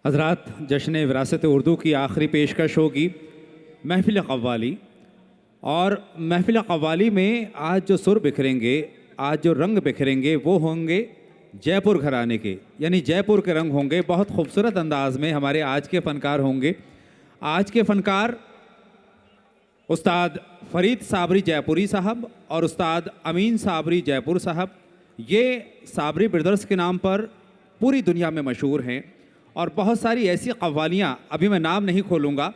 हज़रात, जश्न विरासत उर्दू की आखिरी पेशकश होगी महफ़िल क़व्वाली। और महफ़िल क़व्वाली में आज जो सुर बिखरेंगे, आज जो रंग बिखरेंगे, वो होंगे जयपुर घराने के, यानी जयपुर के रंग होंगे। बहुत खूबसूरत अंदाज़ में हमारे आज के फ़नकार होंगे। आज के फ़नकार उस्ताद फ़रीद साबरी जयपुरी साहब और उस्ताद अमीन साबरी जयपुर साहब। ये साबरी ब्रदर्स के नाम पर पूरी दुनिया में मशहूर हैं और बहुत सारी ऐसी क़व्वालियाँ, अभी मैं नाम नहीं खोलूँगा,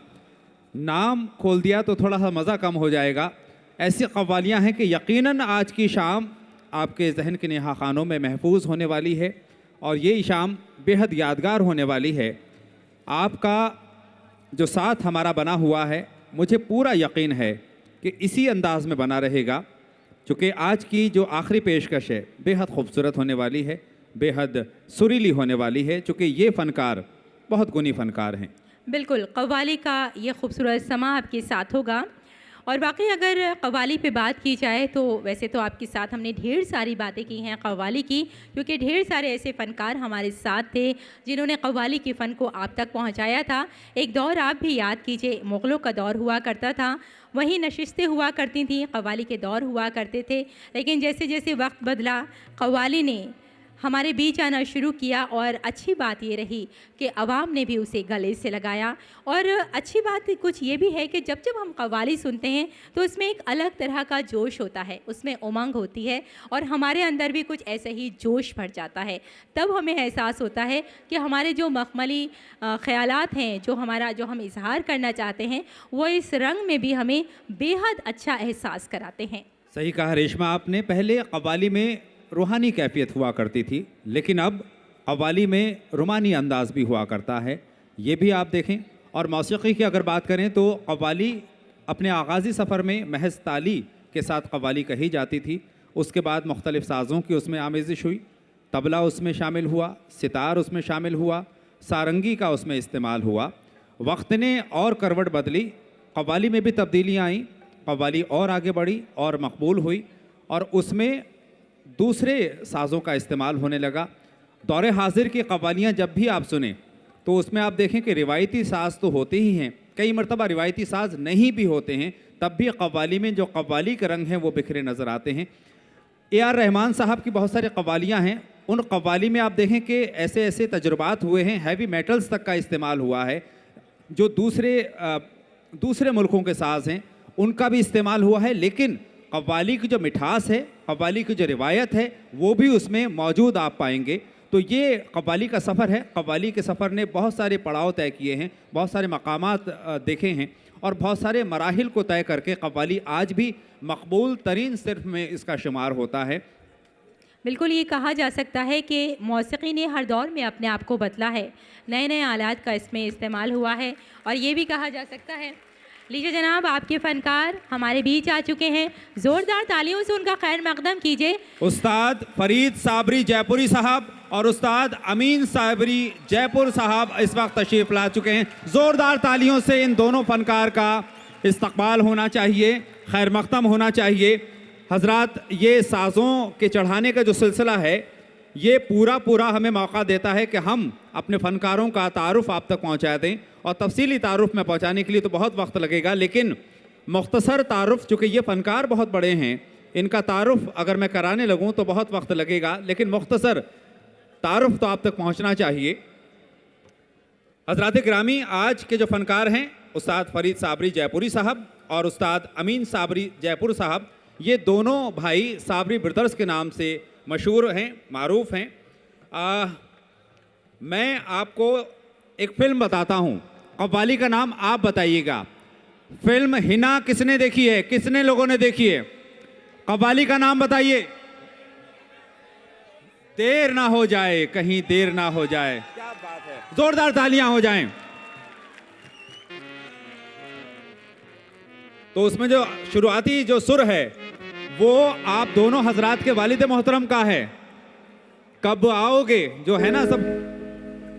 नाम खोल दिया तो थोड़ा सा मज़ा कम हो जाएगा। ऐसी क़व्वालियाँ हैं कि यकीनन आज की शाम आपके जहन के नेहा खानों में महफूज होने वाली है और ये शाम बेहद यादगार होने वाली है। आपका जो साथ हमारा बना हुआ है, मुझे पूरा यकीन है कि इसी अंदाज़ में बना रहेगा, चूँकि आज की जो आखिरी पेशकश है बेहद खूबसूरत होने वाली है, बेहद सुरीली होने वाली है, चूँकि ये फ़नकार बहुत गुनी फ़नकार हैं। बिल्कुल, कव्वाली का ये खूबसूरत समा आपके साथ होगा। और वाकई अगर कव्वाली पे बात की जाए तो वैसे तो आपके साथ हमने ढेर सारी बातें की हैं कव्वाली की, क्योंकि ढेर सारे ऐसे फ़नकार हमारे साथ थे जिन्होंने कव्वाली के फ़न को आप तक पहुंचाया था। एक दौर आप भी याद कीजिए, मुग़लों का दौर हुआ करता था, वहीं नशिस्तें हुआ करती थीं, कव्वाली के दौर हुआ करते थे। लेकिन जैसे जैसे वक्त बदला, कव्वाली ने हमारे बीच आना शुरू किया और अच्छी बात ये रही कि अवाम ने भी उसे गले से लगाया। और अच्छी बात कुछ ये भी है कि जब जब हम कव्वाली सुनते हैं तो उसमें एक अलग तरह का जोश होता है, उसमें उमंग होती है और हमारे अंदर भी कुछ ऐसे ही जोश भर जाता है। तब हमें एहसास होता है कि हमारे जो मखमली ख़यालात हैं, जो हम इजहार करना चाहते हैं, वो इस रंग में भी हमें बेहद अच्छा एहसास कराते हैं। सही कहा रेशमा आपने। पहले कव्वाली में रूहानी कैफियत हुआ करती थी, लेकिन अब कव्वाली में रुमानी अंदाज़ भी हुआ करता है, ये भी आप देखें। और मौसीक़ी की अगर बात करें तो कव्वाली अपने आगाज़ी सफ़र में महज ताली के साथ कव्वाली कही जाती थी। उसके बाद मुख्तलिफ़ साज़ों की उसमें आमेज़िश हुई, तबला उसमें शामिल हुआ, सितार उसमें शामिल हुआ, सारंगी का उसमें इस्तेमाल हुआ। वक्त ने और करवट बदली, कव्वाली में भी तब्दीलियाँ आईं, कव्वाली और आगे बढ़ी और मकबूल हुई और उसमें दूसरे साज़ों का इस्तेमाल होने लगा। दौरे हाजिर की कव्वालियाँ जब भी आप सुने तो उसमें आप देखें कि रिवायती साज़ तो होते ही हैं, कई मरतबा रिवायती साज़ नहीं भी होते हैं, तब भी कव्वाली में जो कव्वाली के रंग हैं वो बिखरे नज़र आते हैं। ए.आर. रहमान साहब की बहुत सारी कव्वालियाँ हैं, उन कव्वाली में आप देखें कि ऐसे ऐसे तजुर्बात हुए हैं, हैवी मेटल्स तक का इस्तेमाल हुआ है, जो दूसरे मुल्कों के साज़ हैं उनका भी इस्तेमाल हुआ है, लेकिन कव्वाली की जो मिठास है, कव्वाली की जो रिवायत है, वो भी उसमें मौजूद आप पाएंगे। तो ये कव्वाली का सफ़र है। कव्वाली के सफ़र ने बहुत सारे पड़ाव तय किए हैं, बहुत सारे मकामात देखे हैं और बहुत सारे मराहिल को तय करके कव्वाली आज भी मकबूल तरीन सिर्फ में इसका शुमार होता है। बिल्कुल, ये कहा जा सकता है कि मौसीक़ी ने हर दौर में अपने आप को बदला है, नए नए आलात का इसमें इस्तेमाल हुआ है। और ये भी कहा जा सकता है, लीजिए जनाब, आपके फ़नकार हमारे बीच आ चुके हैं, ज़ोरदार तालियों से उनका खैर मकदम कीजिए। उस्ताद फ़रीद साबरी जयपुरी साहब और उस्ताद अमीन साबरी जयपुर साहब इस वक्त तशरीफ़ ला चुके हैं। ज़ोरदार तालियों से इन दोनों फ़नकार का इस्तकबाल होना चाहिए, खैर मकदम होना चाहिए। हज़रात, ये साज़ों के चढ़ाने का जो सिलसिला है, ये पूरा हमें मौका देता है कि हम अपने फ़नकारों का तारुफ़ आप तक पहुँचा दें। और तफसीली तारुफ़ में पहुँचाने के लिए तो बहुत वक्त लगेगा, लेकिन मुख्तसर तारुफ़, चूँकि ये फ़नकार बहुत बड़े हैं, इनका तारुफ़ अगर मैं कराने लगूँ तो बहुत वक्त लगेगा, लेकिन मुख्तसर तारुफ़ तो आप तक पहुँचना चाहिए। हज़रात गिरामी, आज के जो फ़नकार हैं उस्ताद फ़रीद साबरी जयपुरी साहब और उस्ताद अमीन साबरी जयपुर साहब, ये दोनों भाई साबरी ब्रदर्स के नाम से मशहूर हैं, मारूफ़ हैं। मैं आपको एक फ़िल्म बताता हूँ, कव्वाली का नाम आप बताइएगा। फ़िल्म हिना किसने देखी है? कितने लोगों ने देखी है? कव्वाली का नाम बताइए। देर ना हो जाए, कहीं देर ना हो जाए। क्या बात है, जोरदार तालियां हो जाएं। तो उसमें जो शुरुआती जो सुर है वो आप दोनों हजरात के वालिद मोहतरम का है, कब आओगे जो है ना सब,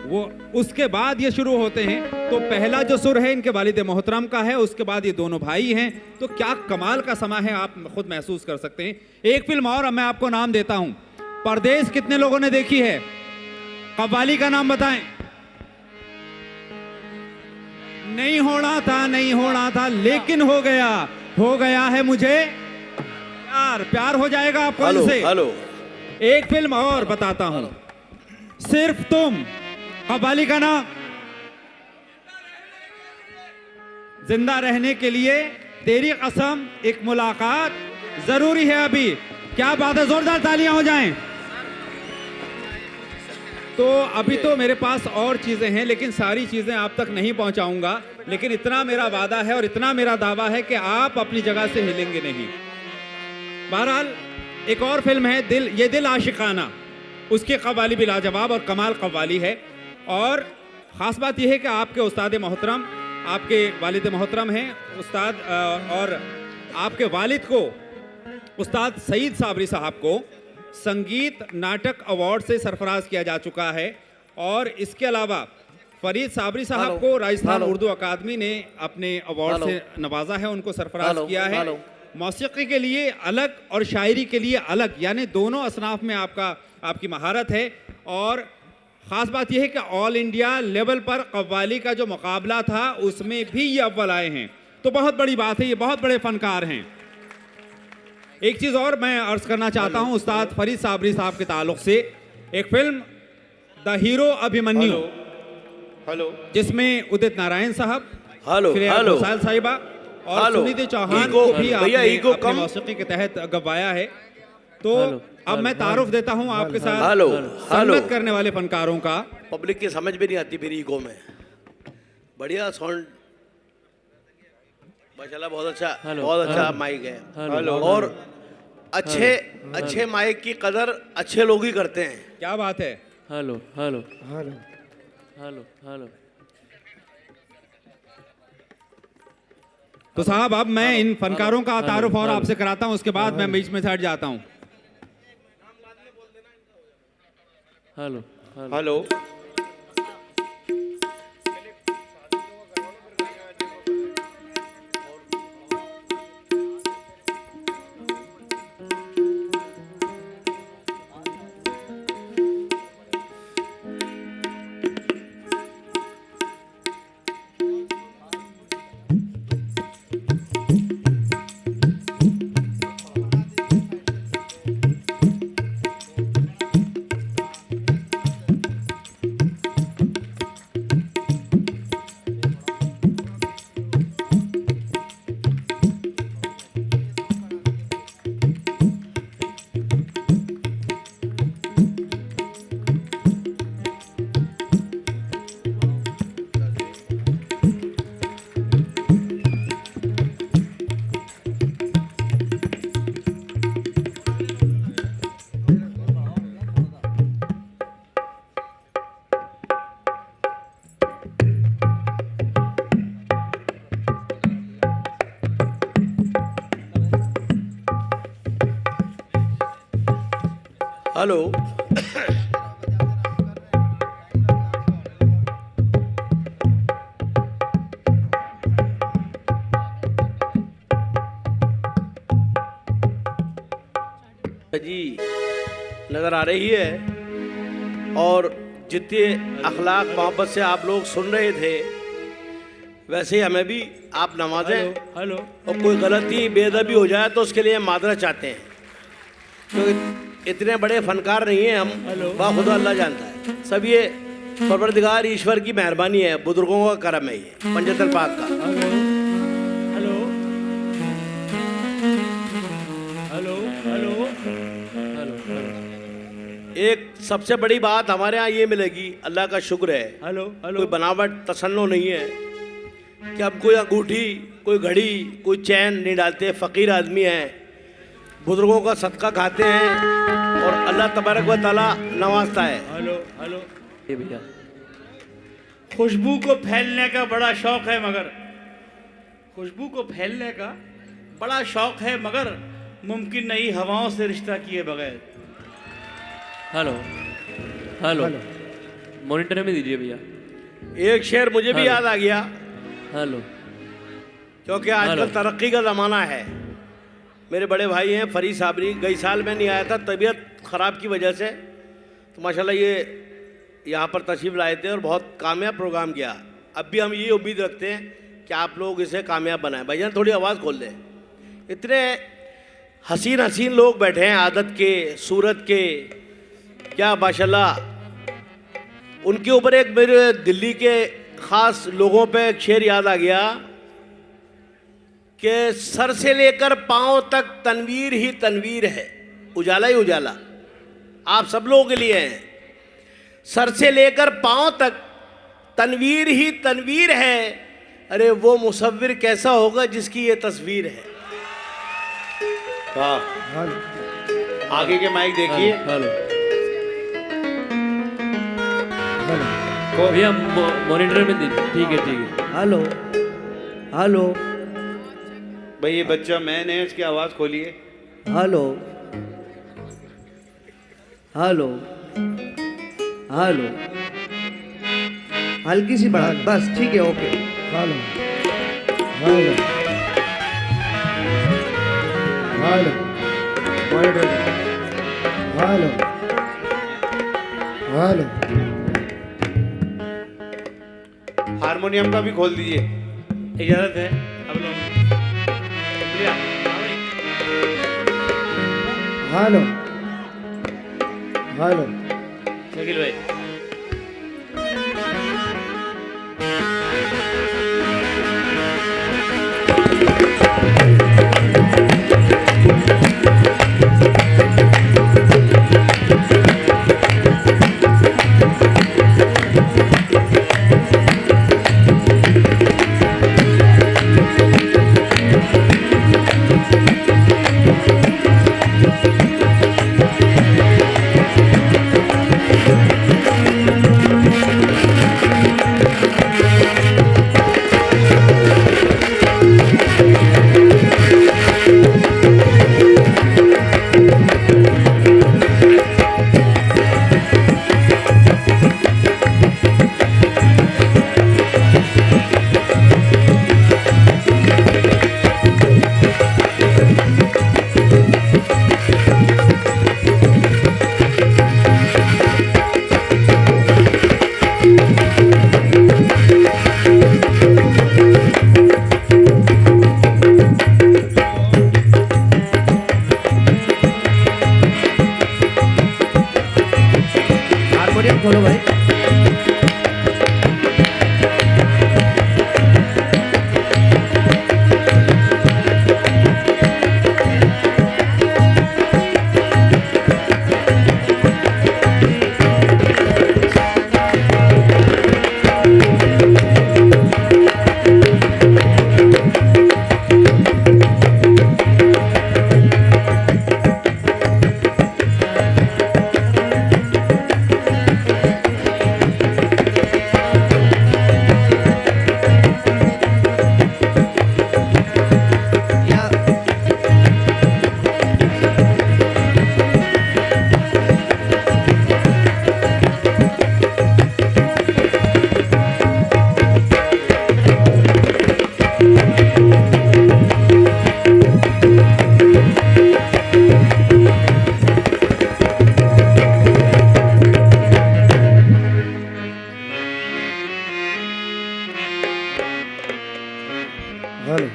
वो उसके बाद ये शुरू होते हैं। तो पहला जो सुर है इनके वालिद मोहतरम का है, उसके बाद ये दोनों भाई हैं। तो क्या कमाल का समा है, आप खुद महसूस कर सकते हैं। एक फिल्म और मैं आपको नाम देता हूं, परदेश कितने लोगों ने देखी है? कव्वाली का नाम बताएं। नहीं होना था लेकिन हो गया है मुझे प्यार हो जाएगा आपको इनसे। हेलो एक फिल्म और बताता हूं, सिर्फ तुम, कव्वाली का नाम। जिंदा रहने के लिए तेरी कसम, एक मुलाकात जरूरी है अभी। क्या बात है, जोरदार तालियां हो जाएं। तो अभी तो मेरे पास और चीजें हैं, लेकिन सारी चीजें आप तक नहीं पहुंचाऊंगा, लेकिन इतना मेरा वादा है और इतना मेरा दावा है कि आप अपनी जगह से हिलेंगे नहीं। बहरहाल एक और फिल्म है दिल, ये दिल आशिकाना, उसकी कव्वाली भी लाजवाब और कमाल कव्वाली है। और ख़ास बात यह है कि आपके उस्ताद मोहतरम, आपके वालिद मोहतरम हैं उस्ताद, और आपके वालिद को, उस्ताद सईद साबरी साहब को संगीत नाटक अवार्ड से सरफराज किया जा चुका है। और इसके अलावा फरीद साबरी साहब को राजस्थान उर्दू अकादमी ने अपने अवार्ड से नवाजा है, उनको सरफराज किया है। मौसीकी के लिए अलग और शायरी के लिए अलग, यानी दोनों असनाफ में आपकी महारत है। और ख़ास बात यह है कि ऑल इंडिया लेवल पर कव्वाली का जो मुकाबला था उसमें भी ये अव्वल आए हैं, तो बहुत बड़ी बात है, ये बहुत बड़े फनकार हैं। एक चीज़ और मैं अर्ज़ करना चाहता हूं उस्ताद फरीद साबरी साहब के ताल्लुक से, एक फिल्म द हीरो अभिमन्यु, जिसमें उदित नारायण साहब, श्रेया साहिबा और सुनीति चौहान को भी आपने अपनी मौसीकी के तहत गवाया है। तो अब मैं तारुफ देता हूं आपके साथ संगत करने वाले फनकारों का। पब्लिक की समझ भी नहीं आती मेरी ईगो में। बढ़िया साउंड, माशाल्लाह, बहुत अच्छा माइक है। और अच्छे माइक की कदर अच्छे लोग ही करते हैं। क्या बात है। Hello hello hello hello hello. तो साहब अब मैं इन फनकारों का तारुफ और आपसे कराता हूं, उसके बाद मैं बीच में से हट जाता हूं। Hello hello. हेलो। जी नज़र आ रही है, और जितने अखलाक मोहब्बत से आप लोग सुन रहे थे वैसे ही हमें भी आप नवाजें। हेलो। और कोई गलती बेअदबी हो जाए तो उसके लिए मादरत चाहते हैं, क्योंकि इतने बड़े फनकार नहीं हैं हम, बाखुदा अल्लाह जानता है। सब ये परवरदिगार ईश्वर की मेहरबानी है, बुजुर्गों का करम है, ये पंजतल पाक का। Hello hello hello hello hello. एक सबसे बड़ी बात हमारे यहाँ ये मिलेगी, अल्लाह का शुक्र है, हेलो कोई बनावट तसन्नो नहीं है कि अब कोई अंगूठी, कोई घड़ी, कोई चैन नहीं डालते। फ़कीर आदमी हैं, बुजुर्गों का सदका खाते हैं और अल्लाह तबारक व तआला नवाजता है। Hello hello. ये भैया खुशबू को फैलने का बड़ा शौक है, मगर खुशबू को फैलने का बड़ा शौक है, मगर मुमकिन नहीं हवाओं से रिश्ता किए बगैर। Hello hello. मॉनिटर में दीजिए भैया। एक शेर मुझे भी याद आ गया, हेलो, क्योंकि आजकल तरक्की का ज़माना है। मेरे बड़े भाई हैं फरीद साबरी, गई साल में नहीं आया था तबीयत ख़राब की वजह से, तो माशाल्लाह ये यहाँ पर तशरीफ़ लाए थे और बहुत कामयाब प्रोग्राम किया। अब भी हम ये उम्मीद रखते हैं कि आप लोग इसे कामयाब बनाएं। भाईजान थोड़ी आवाज़ खोल दें। इतने हसीन हसीन लोग बैठे हैं, आदत के, सूरत के, क्या माशाल्लाह। उनके ऊपर एक मेरे दिल्ली के ख़ास लोगों पे एक शेर याद आ गया कि सर से लेकर पाँव तक तनवीर ही तनवीर है, उजाला ही उजाला। आप सब लोगों के लिए हैं। सर से लेकर पाँव तक तनवीर ही तनवीर है, अरे वो मुसव्विर कैसा होगा जिसकी ये तस्वीर है। वाह। आगे के माइक देखिए। हेलो भैया, मॉनिटर में ठीक है ठीक है। हेलो हेलो भाई ये बच्चा मैन है, इसकी आवाज़ खोलिए। हेलो हेलो हेलो हल्की सी बढ़ा, बस ठीक है, okay. Hello hello hello hello hello harmonium का भी खोल दीजिए। इजाज़त है अब लोग। शुक्रिया। हेलो हेलो शकील भाई। हारमोनियम खोलो भाई। हेलो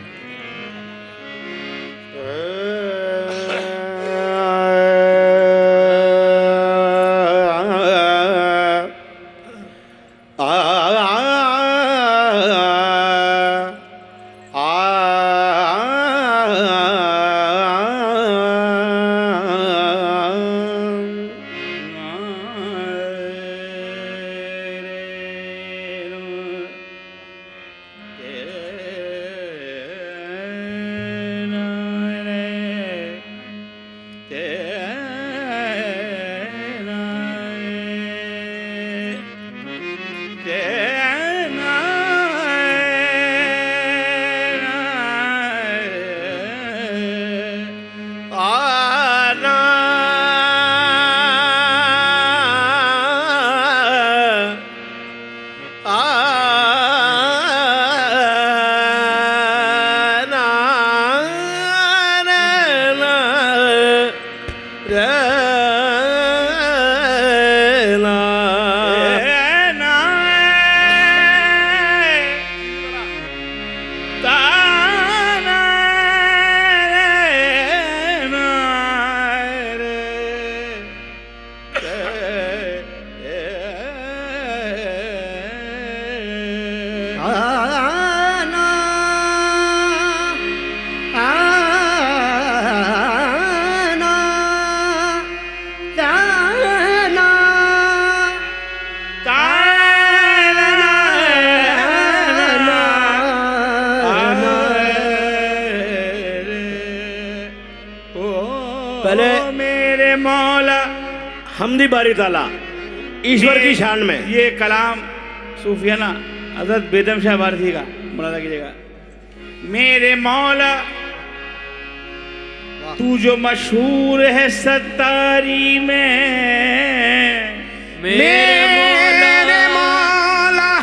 आना आना ताना पहले मेरे मौला, हमदी बारी ताला ईश्वर की शान में। ये कलाम सूफियाना हजरत बेदम शाह भारती का मुलाजा कीजिएगा। मेरे मौला तू जो मशहूर है सत्तारी में, मेरे मौला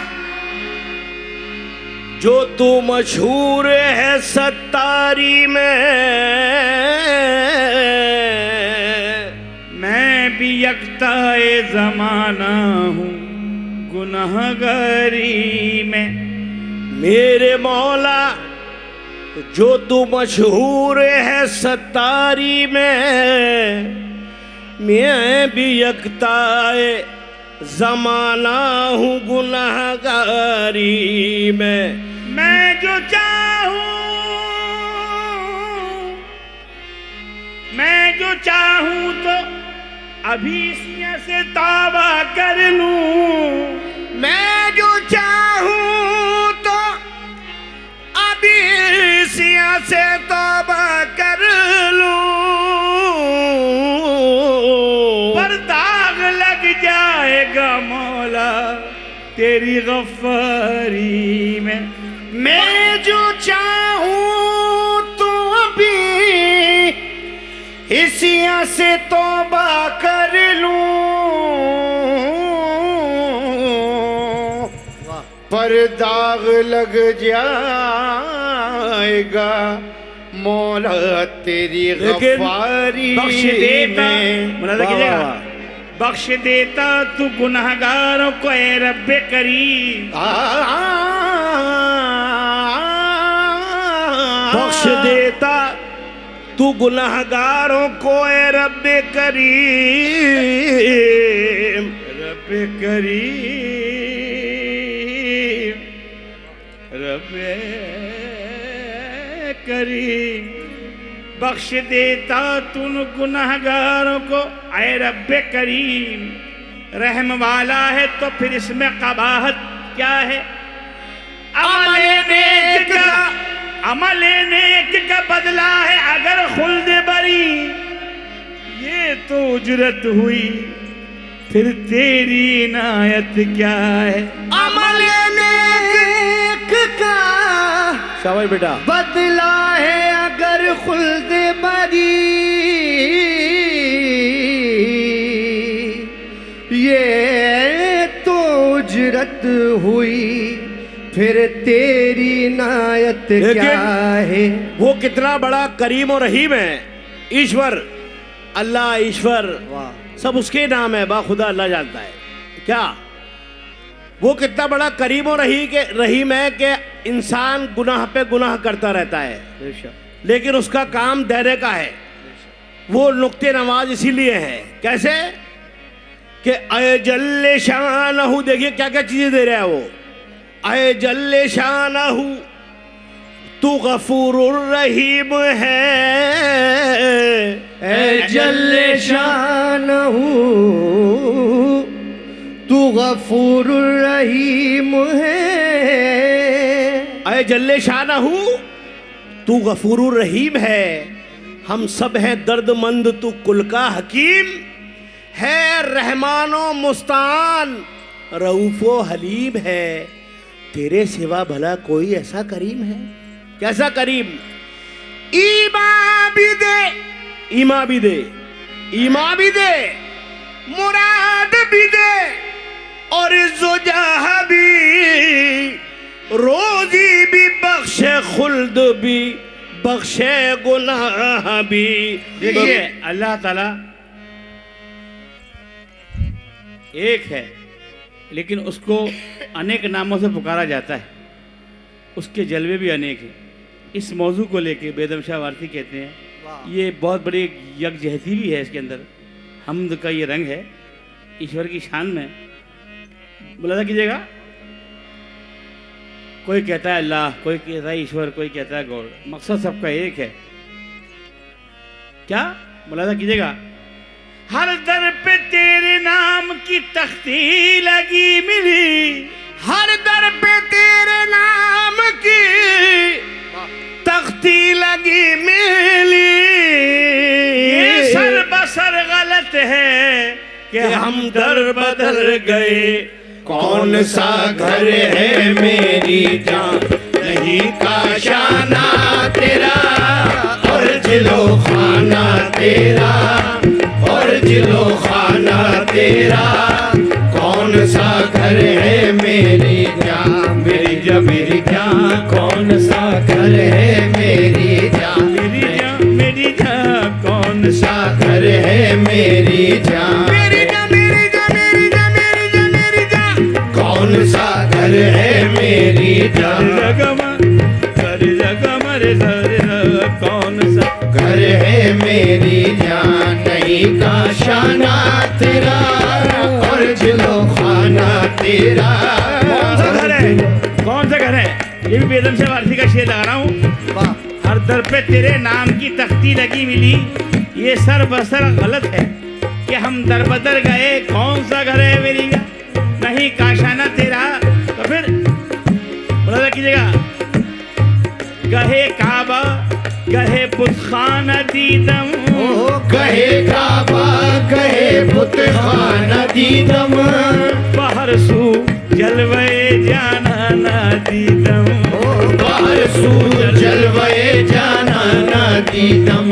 जो तू मशहूर है सत्तारी में, मैं भी यकताए ज़माना हूँ गुनाहगारी में। मेरे मौला जो तू मशहूर है सत्तारी में, मैं भी यकताए ज़माना हूँ गुनाहगारी में। मैं जो चाहूँ तो अभी सिया से तौबा कर लूं। मैं जो चाहूँ तो अभी सिया से तौबा कर लूं, पर दाग लग जाएगा मौला तेरी गफ्फारी में। मैं जो चाहूँ तो अभी हिस्सिया से तौबा कर लूं, पर दाग लग जाएगा मौला तेरी गफ्फारी बख्श देता, में। मुलाजा कीजिएगा, बख्श देता तू गुनाहगारों को ए रब्बे करीम। बख्श देता तू गुनाहगारों को ए रब्बे करीम। रब्बे करीम, रब्बे करीम, बख्श देता तून गुनाहगारों को ऐ रब्बे करीम। रहम वाला है तो फिर इसमें कबाहत क्या है? अमल नेक का बदला है अगर खुल्द बरी, ये तो उजरत हुई फिर तेरी इनायत क्या है? अमल नेक का शाबाश बेटा। बदला है अगर खुल्द बरी, ये तो उजरत हुई फिर तेरी इनायत क्या है? वो कितना बड़ा करीम और रहीम है ईश्वर। अल्लाह ईश्वर सब उसके नाम है, बाखुदा अल्लाह जानता है। क्या वो कितना बड़ा करीम और रहीम है कि इंसान गुनाह पे गुनाह करता रहता है, लेकिन उसका काम देने का है। वो नुक्ते नवाज इसीलिए है। कैसे कि अय जल्ले शानहू, देखिए क्या क्या चीजें दे रहा है वो। अय जल्ले शानहू तू गफूरुर रहीम है, ऐ जल्ले शानहू तू गफूरुर रहीम है। अय जल्ले शानहू तू गफूरुर रहीम है, हम सब हैं दर्दमंद तू कुल का हकीम है। रहमानो मुस्तान रऊफो हलीम है, तेरे सिवा भला कोई ऐसा करीम है? कैसा करीम? ईमा भी दे, ईमा भी दे, ईमा भी दे, मुराद भी दे, और इज़्ज़ो-जाह भी, रोजी भी बख्शे, खुल्द भी बख्शे, गुनाह भी। देखिए अल्लाह ताला एक है, लेकिन उसको अनेक नामों से पुकारा जाता है, उसके जलवे भी अनेक हैं। इस मौजू को लेके बेदम शाह भारती कहते हैं ये बहुत बड़ी यकजहती भी है इसके अंदर, हम्द का ये रंग है ईश्वर की शान में। मुलाजा कीजिएगा। कोई कहता है अल्लाह, कोई कहता है ईश्वर, कोई कहता है गॉड, मकसद सबका एक है। क्या मुलाजा कीजिएगा, हर दर पे तेरे नाम की तख्ती लगी मिली, हर दर पे तेरे नाम की तख्ती लगी मिली, ये सर बसर गलत है कि हम दर बदल गए, कौन सा घर है मेरी जान, नहीं काशाना तेरा और जिलो खाना तेरा, और जिलो खाना तेरा, कौन सा घर है मेरी जान, मेरी जान, मेरी जान, कौन सा घर है मेरी जान, मेरी जान, मेरी जान, कौन सा सा घर है मेरी जान, मेरी जान, मेरी जान, मेरी जान, मेरी जान, मेरी जान, कौन सा घर है मेरी जान, कौन सा घर है मेरी जान, नहीं काशाना तेरा और जिलो खाना तेरा, कौन सा घर है, कौन सा घर है, ये भी बेदम से वारसी का शेर लगा रहा हूँ। हर दर पे तेरे नाम की तख्ती लगी मिली, ये सर बसर गलत है कि हम दर बदर गए, कौन सा घर है मेरी का, नहीं काशाना तेरा। तो फिर मुलाजा कीजिएगा, गहे काबा गहे बुतखाना दीदम, कहे काबा कहे बुत खाना दीदम, बाहर सू जलवे जाना ना दीदम, बाहर सूर जलवे जाना ना दीदम,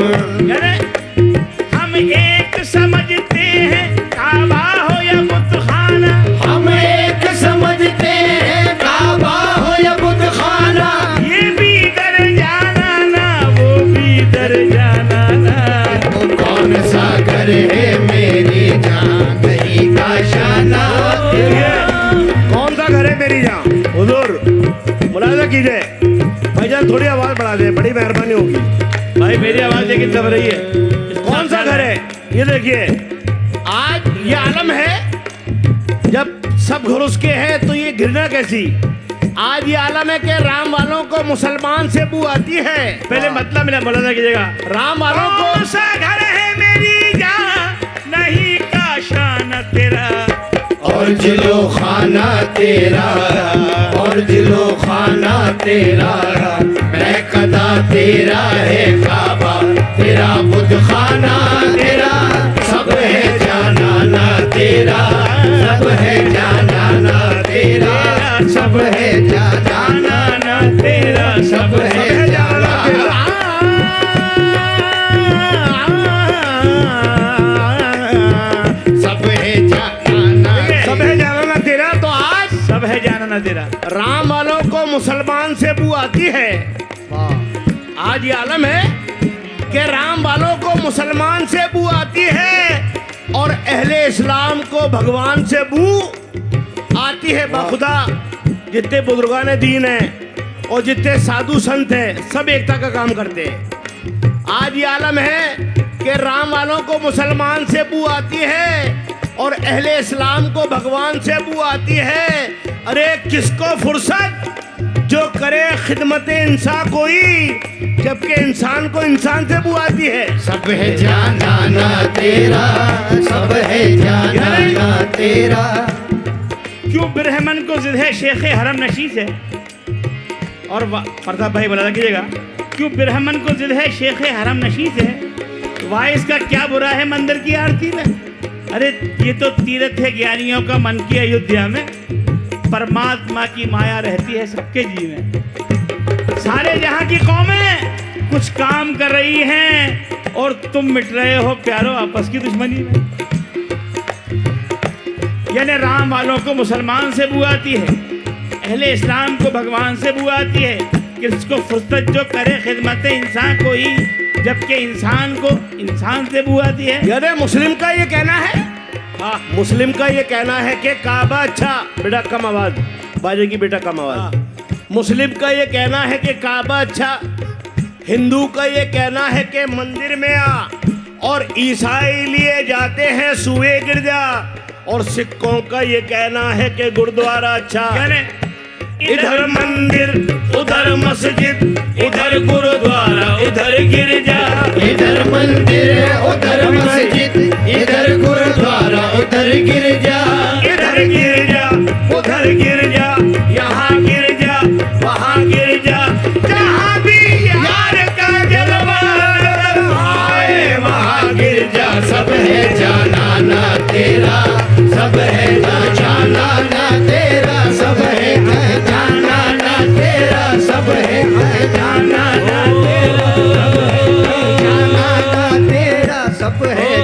हम एक समझते हैं काबा हो या बुतखाना, हम एक समझते हैं काबा हो या बुत खाना, ये भी दर जाना ना, वो भी दर जाना ना, कौन सा घर है मेरी जान, नहीं काशाना तेरा, कौन सा घर है मेरी जान। हुजूर मुलाजा कीजिए, भाईजान थोड़ी आवाज बढ़ा दे, बड़ी मेहरबानी होगी। भाई मेरी आवाज लेकिन दब रही है। कौन सा घर है ये देखिए, आज ये आलम है, जब सब घर उसके हैं तो ये घृणा कैसी। आज ये आलम है कि राम वालों को मुसलमान से बू आती है। पहले मतलब मेरा मुलाजा कीजिएगा, राम वालों को कौन सा घर है मेरी जान, नहीं काशाना तेरा, और जिलो खाना तेरा, और जिलो खाना तेरा, मैं कदा तेरा है काबा, तेरा बुत खाना तेरा, सब है जाना ना तेरा, सब है जाना ना तेरा, सब है जाना ना तेरा, सब है जाना तेरा, सब है जाना, सब है जाना ना तेरा। तो आज सब है जाना ना तेरा, राम वालों को मुसलमान से बू आती है। आज ये आलम है कि राम वालों को मुसलमान से बू आती है और अहले इस्लाम को भगवान से बू आती है। बाखुदा जितने बुजुर्गान दीन हैं और जितने साधु संत हैं सब एकता का काम करते हैं। आज ये आलम है कि राम वालों को मुसलमान से बू आती है और अहले इस्लाम को भगवान से बू आती है। अरे किसको फुर्सत जो करे खिदमत इंसान कोई, जबकि इंसान को इंसान से बू आती है। सब है जाना ना तेरा, सब है जाना ना तेरा। क्यों ब्रह्मन को जिद है शेख हरम नशी से, और प्रताप भाई बता कीजिएगा, क्यों ब्रह्मन को जिद है शेख हरम नशी से, वाइस का क्या बुरा है मंदिर की आरती में। अरे ये तो तीर्थ है ज्ञानियों का मन की अयोध्या में, परमात्मा की माया रहती है सबके जी में। सारे जहां की कौमें कुछ काम कर रही हैं और तुम मिट रहे हो प्यारो आपस की दुश्मनी में। यानी राम वालों को मुसलमान से बू आती है, अहले इस्लाम को भगवान से बू आती है। किसको फुर्सत जो करे खिदमत इंसान को ही, जबकि इंसान को इंसान से बू आती है। यानी मुस्लिम का ये कहना है, हाँ मुस्लिम का ये कहना है कि काबा अच्छा, बेटा कम आवाज बाजे की, बेटा कम आवाज। मुस्लिम का ये कहना है कि काबा अच्छा, हिंदू का ये कहना है कि मंदिर में आ, और ईसाई लिए जाते हैं सुए गिरजा, और सिखों का ये कहना है कि गुरुद्वारा अच्छा। यानी इधर मंदिर उधर मस्जिद, इधर गुरुद्वारा उधर गिरजा। इधर मंदिर उधर मस्जिद, इधर गुरुद्वारा उधर गिरजा। इधर गिरजा उधर गिरजा, यहाँ गिरजा वहाँ गिरजा, जहाँ भी यार का जलवा आए वहाँ गिरजा। सब है जाना ना तेरा, सब है जाना ना तेरा, सब है जाना ना तेरा, सब है जाना ना तेरा, जाना ना तेरा, सब है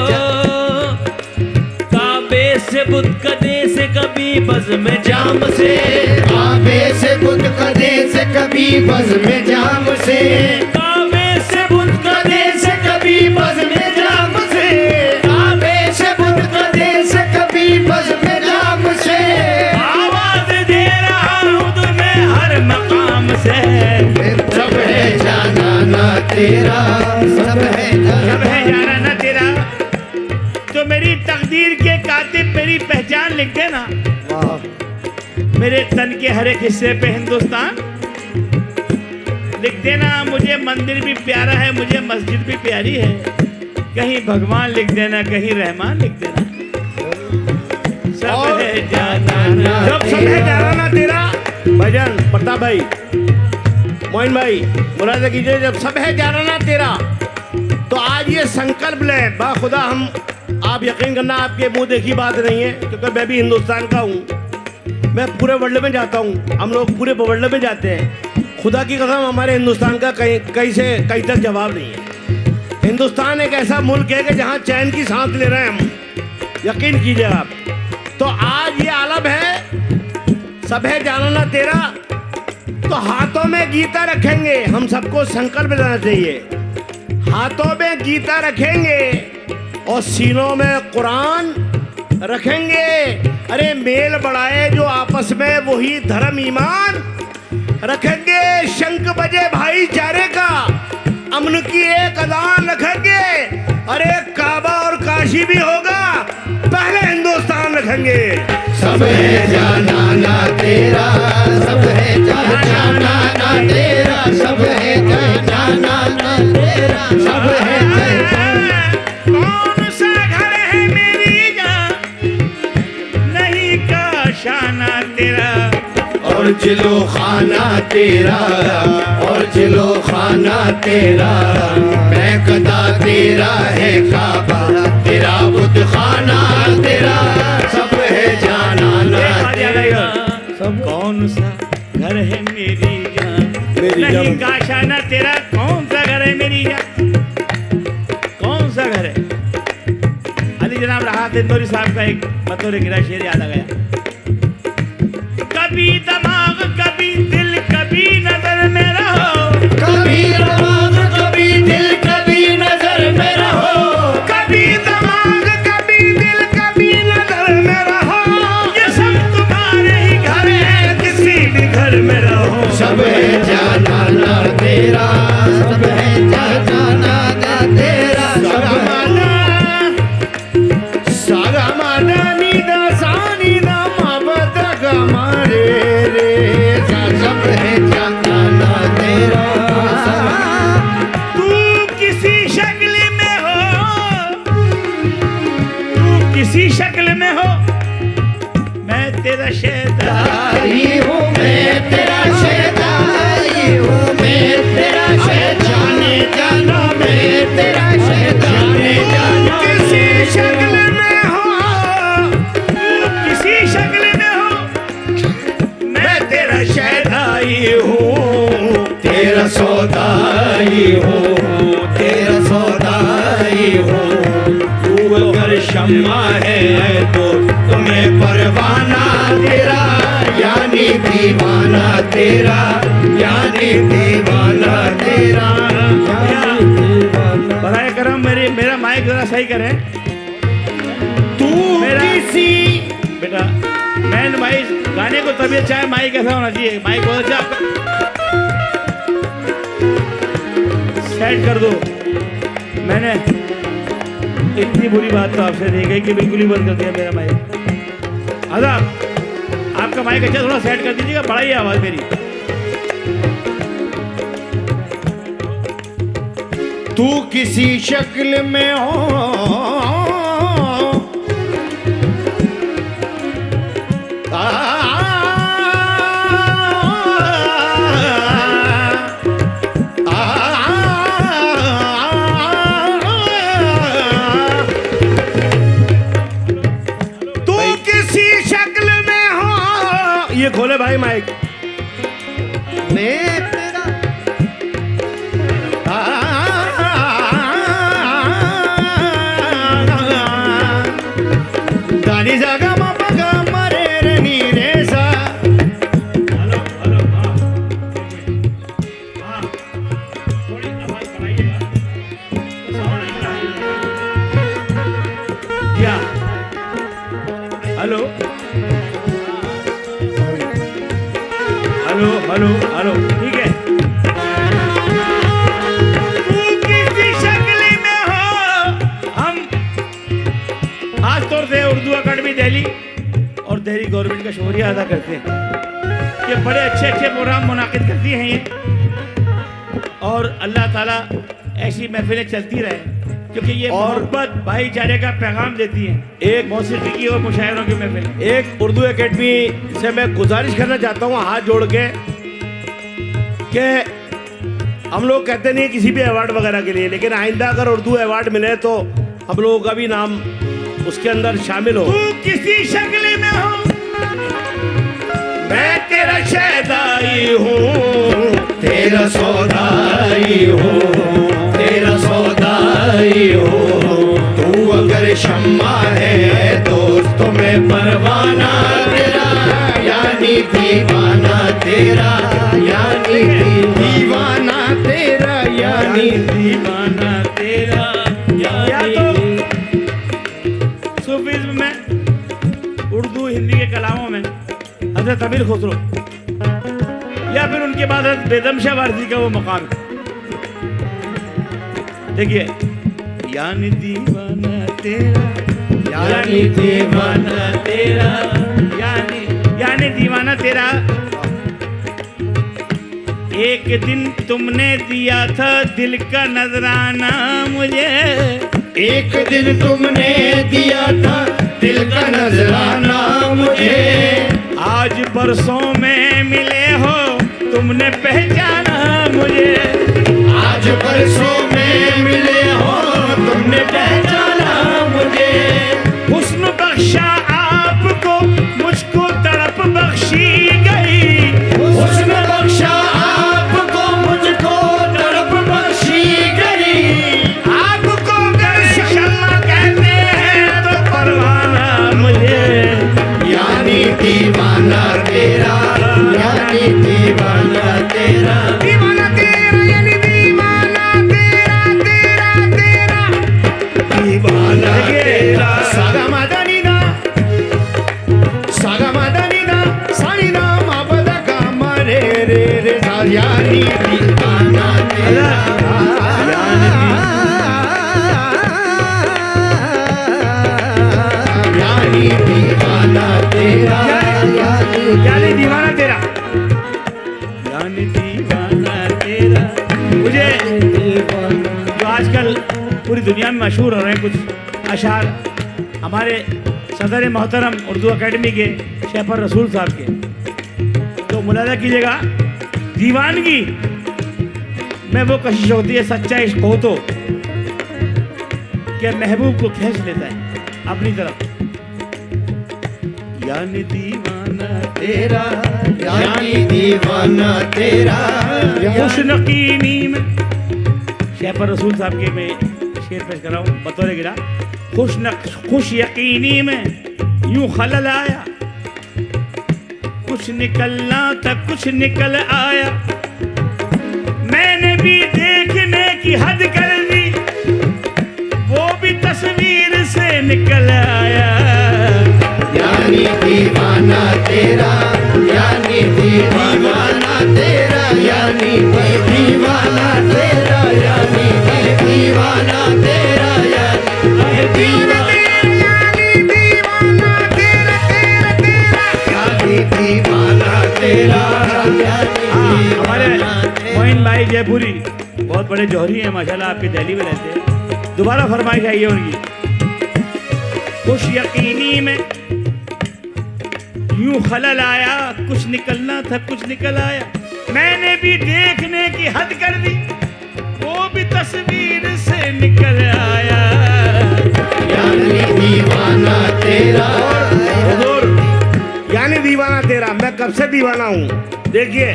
काबे से बुत कदे से कभी बज़ में जाम से, काबे से बुत कदे से कभी बज़ में जाम से, काबे से बुत कदे से कभी बज़ में जाम से, काबे से बुत कदे से कभी बज़ में जाम से। आवाज दे रहा हूँ तुम्हें हर मकाम से। सब है जाना ना तेरा, सब है जब है जाना ना तेरा, तो मेरी तकदीर के कातिब मेरी पहचान लिख देना। मेरे तन के हर एक हिस्से पे हिंदुस्तान लिख देना। मुझे मंदिर भी प्यारा है, मुझे मस्जिद भी प्यारी है। कहीं भगवान लिख देना, कहीं रहमान लिख देना। सब है जाना ना, जब सब है जाना ना तेरा। भजन प्रताप भाई, मोइन भाई, मुरादा कीजिए। जब सब है जाना ना तेरा, तो आज ये संकल्प लें बाखुदा हम। आप यकीन करना, आपके मुंह देखी बात नहीं है, क्योंकि मैं भी हिंदुस्तान का हूँ। मैं पूरे वर्ल्ड में जाता हूँ, हम लोग पूरे वर्ल्ड में जाते हैं। खुदा की कसम, हमारे हिंदुस्तान का कहीं से कहीं तक जवाब नहीं है। हिंदुस्तान एक ऐसा मुल्क है कि जहाँ चैन की सांस ले रहे हैं हम, यकीन कीजिए आप। तो आज ये आलम है, सब है जाना ना तेरा। तो हाथों में गीता रखेंगे, हम सबको संकल्प लेना चाहिए। हाथों में गीता रखेंगे और सीनों में कुरान रखेंगे। अरे मेल बढ़ाए जो आपस में, वही धर्म ईमान रखेंगे। शंख बजे भाईचारे का, अमन की एक अदान रखेंगे। अरे काबा और काशी भी होगा, पहले हिंदुस्तान रखेंगे। सब है जाना ना तेरा, सब है जाना ना तेरा, सब है जाना ना तेरा, सब है कौन सा घर है मेरी जान, नहीं का शाना तेरा। और जिलो खाना तेरा, और जिलो खाना तेरा, मैं कदा तेरा है काबा, तेरा बुत खाना तेरा, सब है जाना ना तेरा। कौन सा घर है मेरी जान, नहीं का शाना तेरा। कौन सा घर है मेरी जान, कौन सा घर है। अली जनाब राहत इंदौरी साहब का एक बतौर गिरा शेर याद आ गया। कभी दिमाग कभी दिल कभी नजर में रहो, कभी दिमाग कभी दिल कभी नजर में रहो, कभी दिमाग कभी दिल कभी नजर में रहो। ये सब तुम्हारे ही घर है, किसी भी घर में रहो। सब है जाना ना तेरा, सब है जाना ना तेरा, सब सागमाना नीदा सानीदा माबदा गमारे रे। सब है जाना ना तेरा। तू किसी शक्ल में हो, तू किसी शक्ल में हो, मैं तेरा शैतानी हूँ, मैं तेरा शैतानी हूँ, मैं तेरा शैतानी जाना, मैं तेरा शैतानी जाना। किसी शक्ल में हो, तू किसी शक्ल में हो, मैं तेरा शैतानी हूँ। तेरा सौदाई हूँ, तेरा सौदाई हूँ। तू अगर शम्मा है तो तुम्हें परवाना तेरा, यानी दीवाना तेरा, यानी दीवाना तेरा। बराए करम मेरा माइक जरा सही करें। तू मेरा किसी बेटा मैन भाई गाने को तबीयत चाहे माइक ऐसा होना चाहिए। माइक बहुत अच्छा सेट कर दो। मैंने इतनी बुरी बात तो आपसे नहीं कही कि बिल्कुल ही बंद कर दिया मेरा माइक। आदाब, आपका आपका माइक अच्छा थोड़ा सेट कर दीजिएगा, बढ़ाइए आवाज़ मेरी। तू किसी शक्ल में हो ये खोले भाई माइक। मैं तेरा दानी जागा मापगा मरे रे नी रे सा। हेलो हेलो, हाँ थोड़ी आवाज़ बढ़ाइएगा, साउंड या हेलो हेलो हेलो हेलो, ठीक है। तू किसी शक्ल में हो, हम खास तौर से उर्दू अकादमी दिल्ली और दिल्ली गवर्नमेंट का शुक्रिया अदा करते हैं कि बड़े अच्छे अच्छे प्रोग्राम मुनाकिद करती हैं ये, और अल्लाह ताला ऐसी महफिलें चलती रहे, क्योंकि ये मोहब्बत भाईचारे का पैगाम देती हैं। एक मौसीकी की और मुशायरों की महफिल। एक उर्दू एकेडमी से मैं गुजारिश करना चाहता हूँ हाथ जोड़ के कि हम लोग कहते नहीं किसी भी अवार्ड वगैरह के लिए, लेकिन आइंदा अगर उर्दू अवार्ड मिले तो हम लोगों का भी नाम उसके अंदर शामिल हो। तू किसी शक्ल में हो, मैं तेरा शहदाई हूँ, तेरा सौदाई हो, तेरा सौदाई हो। तू अगर शम्मा है दोस्त मैं परवाना तेरा, यानी दीवाना तेरा, यानी दीवाना तेरा, यानी दीवाना तेरा। या तो सूफीज़्म में, उर्दू हिंदी के कलामों में हज़रत अमीर खुसरो, या फिर उनके बाद हज़रत बेदम शाह वारसी का वो मकाम है। देखिए, यानी दीवाना तेरा, यानी दीवाना तेरा, यानी दीवाना तेरा। एक दिन तुमने दिया था दिल का नजराना मुझे, एक दिन तुमने दिया था दिल का नजराना मुझे। आज बरसों में मिले हो तुमने पहचाना मुझे, आज बरसों में मिले हो तुमने पहचाना मुझे। हुस्न बख्शा आपको मुझको तड़प बख्शी गई, हुस्न बख्शा आपको मुझको तड़प बख्शी गई। आपको अगर शम्मा कहते हैं तो परवाना मुझे, यानी दीवाना तेरा, यानी दीवाना तेरा, दीवाना तेरा, यानी दीवाना तेरा, तेरा तेरा दीवाना तेरा। सागा मदनी ना, सागा मदनी ना, सानी ना माबदा का मरे रे रे सा। यानी दीवाना तेरा, यानी दीवाना तेरा, यानी दीवाना तेरा, यानी दीवाना तेरा। मुझे जो आजकल पूरी दुनिया में मशहूर हो रहे हैं कुछ अशार हमारे सदर मोहतरम उर्दू अकेडमी के शेफर रसूल साहब के, तो मुलाजा कीजिएगा। दीवानगी में वो कशिश होती है, सच्चा इश्क हो तो क्या महबूब को खींच लेता है अपनी तरफ। यानी दीवाना तेरा, यानी दीवाना तेरा। खुश नकीनी में शेफर रसूल साहब के मैं शेर पेश कर रहा हूँ बतौर गिरा। खुश यकीनी में यूं खलल आया, कुछ निकलना था कुछ निकल आया। मैंने भी देखने की हद कर दी, वो भी तस्वीर से निकल आया। यानी दीवाना तेरा, यानी दीवाना तेरा, यानी दीवाना तेरा, यानी दीवाना तेरा, यानी दीवाना तेरा, तेरा तेरा, यानी तेरा यानी हमारे दीवाना तेरा। मोइन भाई जयपुरी बहुत बड़े जौहरी हैं माशाल्लाह, आपकी दिल्ली में रहते हैं। दोबारा फरमाइश आई है उनकी। खुश यकीनी में यूं खलल आया, कुछ निकलना था कुछ निकल आया, मैंने भी देखने की हद कर दी, वो भी तस्वीर से निकल आया। यानी दीवाना तेरा हुजूर, यानी दीवाना तेरा, मैं कब से दीवाना हूँ। देखिए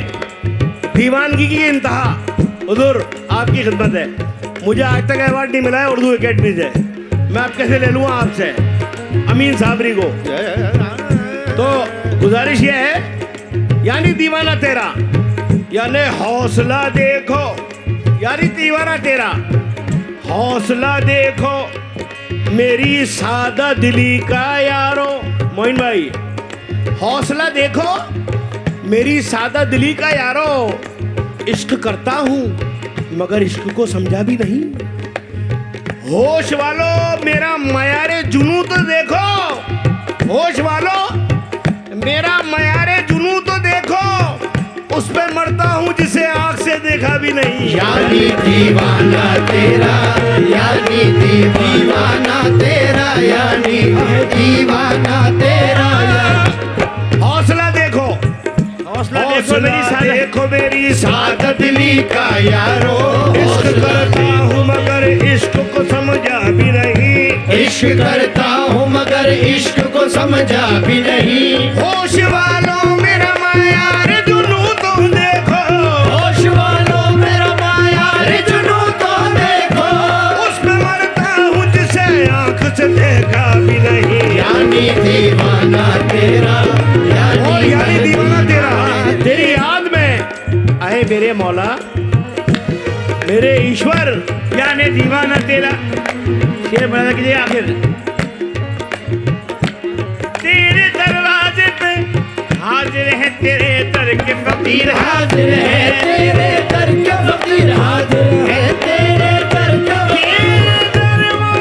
दीवानगी की इंतहा हुजूर आपकी खिदमत है। मुझे आज तक अवार्ड नहीं मिला है उर्दू एकेडमी से, मैं अब कैसे ले लूँगा आपसे अमीन साबरी को। तो गुजारिश ये है, यानी दीवाना तेरा, यानी हौसला देखो, यानी दीवाना तेरा, हौसला देखो मेरी सादा दिली का यारो। मोइन भाई हौसला देखो मेरी सादा दिली का यारो, इश्क करता हूँ मगर इश्क को समझा भी नहीं। होश वालों मेरा मयारे जुनू तो देखो, होश वालों मेरा मयारे जुनू तो देखो, उस पे मरता हूँ जिसे आँख से देखा भी नहीं। यानी दीवाना तेरा यानी दीवाना तेरा यानी दीवाना तेरा। हौसला देखो, हौसला देखो हौसला मेरी सादा, देखो मेरी सादा दिली का यारो, इश्क करता हूँ मगर इश्क को समझा भी नहीं। इश्क करता हूँ मगर इश्क को समझा भी नहीं। होश वालों मेरा मायार जुनू तो देखो, होश वालों मेरा मायार जुनू तो देखो, उस पे मरता हूँ जिसे आँख से देखा भी नहीं। यानी दीवाना तेरा और यानी दीवाना तेरा, तेरी याद में आए मेरे मौला मेरे ईश्वर। यानी दीवाना तेरा, शेर बना कीजिए आखिर। तेरे दरवाजे पे हाजिर है तेरे दर के फकीर, हाजिर है तेरे दर के फकीर, हाजिर है तेरे दर के फकीर। दरवाजे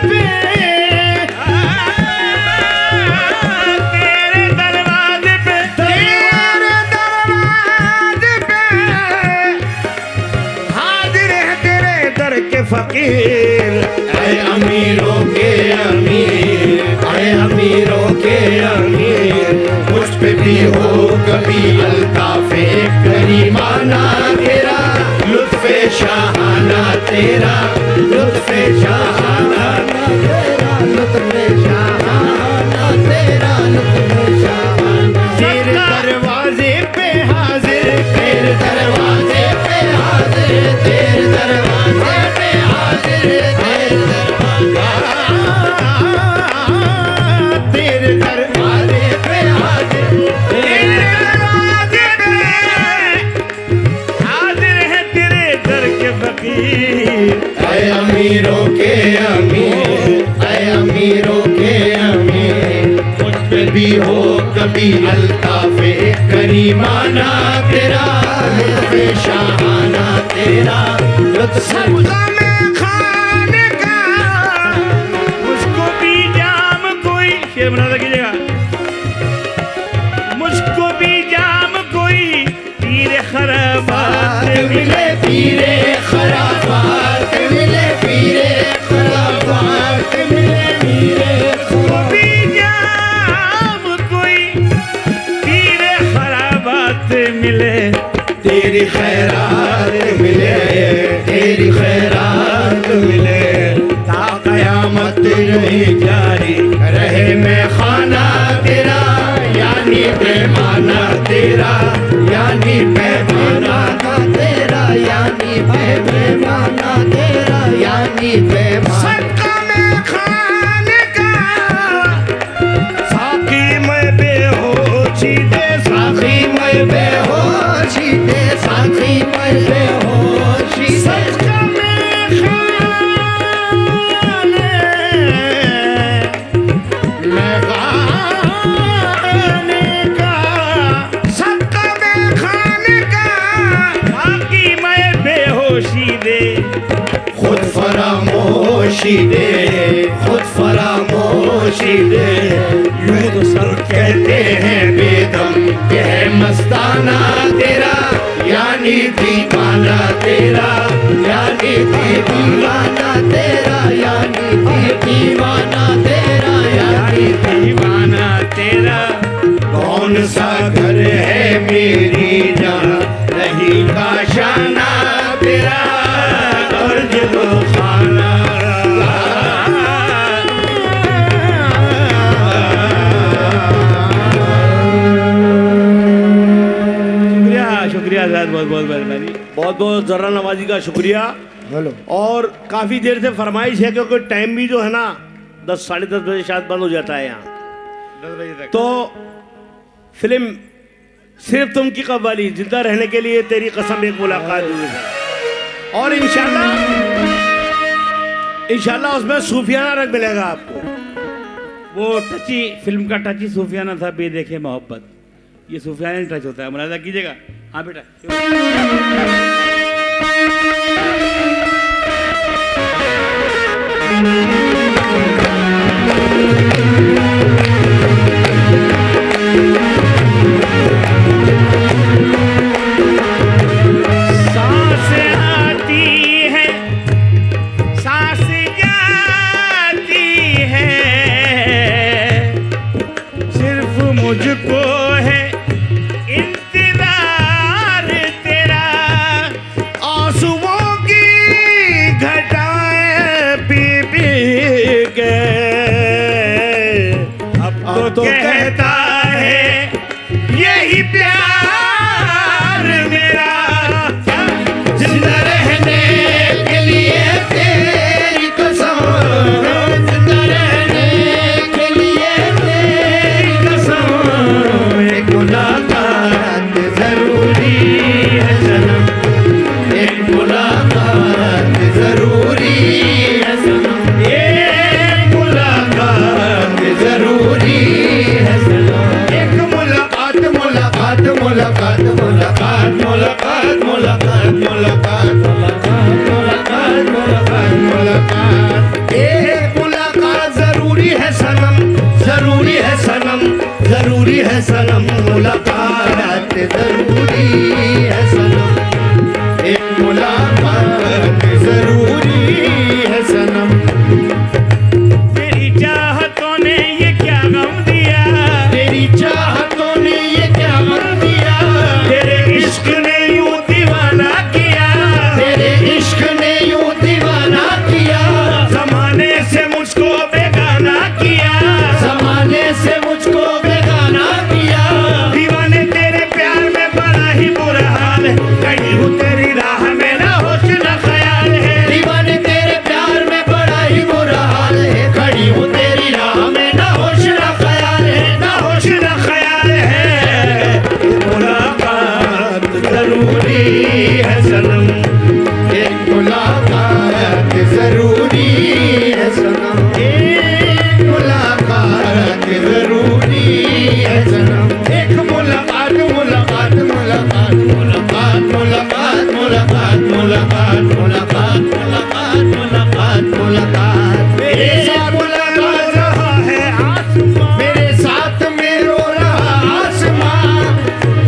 पे तेरे दरवाजे पे, तेरे दरवाजे पे हाजिर है तेरे दर के फकीर। ऐ अमीरों के अमीर, ऐ अमीरों के अमीर, मुझ पे भी हो कभी अल्ताफ़े करीमाना तेरा, लुत्फ़े शाहाना तेरा, लुत्फ़े शाहाना तेरा, लुत्फ़े शाहाना तेरा, लुत्फ़े शाहाना। तेरे दरवाजे पे हाजिर, तेरे दरवाजे पे हाजिर, तेरे दरवाजे पे हाजिर, तेरे दरवाजे पे हाजिर, तेरे दरवाजे पे हाजिर है तेरे दर के फकीर। ऐ अमीरों के अमीर, ऐ अमीरों के अमीर, मुझ पे भी हो कभी अल्ताफ़े करीमाना तेरा, लुत्फ़े शाहाना तेरा, लुत्फ़े में खाने का मुझको भी जाम कोई, शेर बना कीजिएगा। मुझको भी जाम कोई पीर खराबात मिले, पीरे खराबात मिले, पीरे खराबात मिले, पीरे भी जाम कोई पीर खराबात मिले। तेरी खैरात मिले, तेरी खैरात मिले, ता कयामत नहीं जारी रहे मैं खाना तेरा, यानी पैमाना तेरा, यानी पैमाना तेरा, यानी पैमाना तेरा, यानी पैमाना। सबका में खाने का साकी मैं बेहोशी दे, साखी मैं बेहोशी दे, साखी मैं बेहोशी दे। सबका में खाने मैं गाने का, सबका में खाने का बाकी मैं बेहोशी दे, खुद फरामोशी दे, खुद फरामोशी दे। यूं तो सब कहते हैं बेदम मस्ताना तेरा, यानी दीवाना तेरा, यानी दीवाना तेरा, यानी दीवाना तेरा, यानी दीवाना तेरा। कौन सा घर है मेरी जहाँ नहीं काशाना तेरा, और जो खाना शुक्रिया शुक्रिया आजाद, बहुत बहुत मेहरबानी। बहुत बहुत ज़रा नवाजी का शुक्रिया। हेलो। और काफ़ी देर से फरमाइश है क्योंकि टाइम भी जो है ना 10 साढ़े 10 बजे शायद बंद हो जाता है यहाँ। 10 बजे तक तो फिल्म सिर्फ तुम की कव्वाली, जिंदा रहने के लिए तेरी कसम एक मुलाकात जरूर है। और इंशाल्लाह उसमें सूफियाना रंग मिलेगा आपको। वो टची फिल्म का टची सूफियाना था, बेदेखे मोहब्बत। ये सूफियाना टच होता है, मुलाजा कीजिएगा। हाँ बेटा। सांसें आती है, सांसें जाती है, सिर्फ मुझको है इंतजार तेरा। आंसुओं की घटाएं पी पी के अब तो कहता है यही प्यार मेरा। जिंदा रहने के लिए तेरी कसम, जिंदा रहने के लिए तेरी कसम, एक मुलाकात जरूरी है सनम, एक मुलाकात जरूरी है सनम, एक मुलाकात जरूरी है सनम, एक मुलाकात मुलाकात मुलाकात मुलाकात मुलाकात मुलाकात मुलाकात मुलाकात मुलाकात मुलाकात, एक मुलाकात जरूरी है सनम, जरूरी है सनम, जरूरी है सनम, मुलाकात जरूरी है सनम, एक मुलाकात जरूरी है सनम। तेरी चाहतों ने ये क्या गम दिया, तेरी चाहतों ने ये क्या गम दिया, तेरे इश्क ने यूं दीवाना किया, तेरे इश्क ने यूं दीवाना किया, जमाने से मुझको बेगाना किया, जमाने से मुझको बेगाना किया, दीवाने तेरे प्यार में बड़ा ही बुरा हाल है, कहीं हूँ तेरी राह में ना होश ना ख्याल है। दीवाने तेरे प्यार में बड़ा ही बुरा हाल है, खड़ी हूँ तेरी राह में ना होश ना ख्याल है, ना होश ना ख्याल है। मुलाकात जरूरी है सनम, एक मुलाकात जरूरी है सनम, एक मुलाकात जरूरी है सनम, एक मुलाकात मुलाकात मुलाकात मुलाकात मुलाकात मुलाकात मुलाकात मुलाकात मुलाकात मुलाकात मुलाकात, मेरे साथ मुलाकात रहा है आसमां, मेरे साथ में रो रहा आसमां,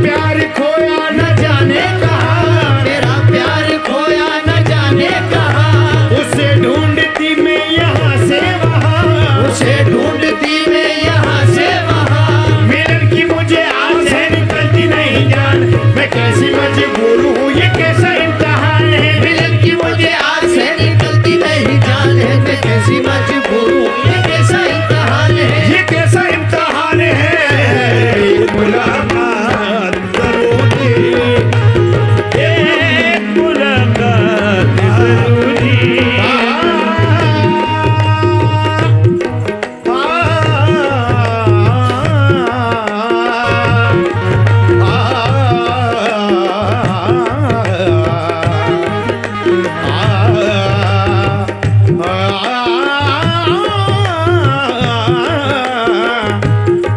प्यार खोया न जाने कहाँ, मेरा प्यार खोया न जाने कहाँ, उसे ढूंढती मैं यहाँ से वहाँ, उसे ढूंढती मैं यहाँ से वहाँ, मिलन की मुझे आस है निकलती नहीं जान, मैं कैसी मजबूर हूँ ये कैसा इम्तिहान है। मिलन की मुझे आस है निकलती नहीं जान है, मैं कैसी मजबूर हूँ ये कैसा इम्तिहान है, ये कैसा इम्तिहान है। मुलाकात जरूरी, एक मुलाकात जरूरी।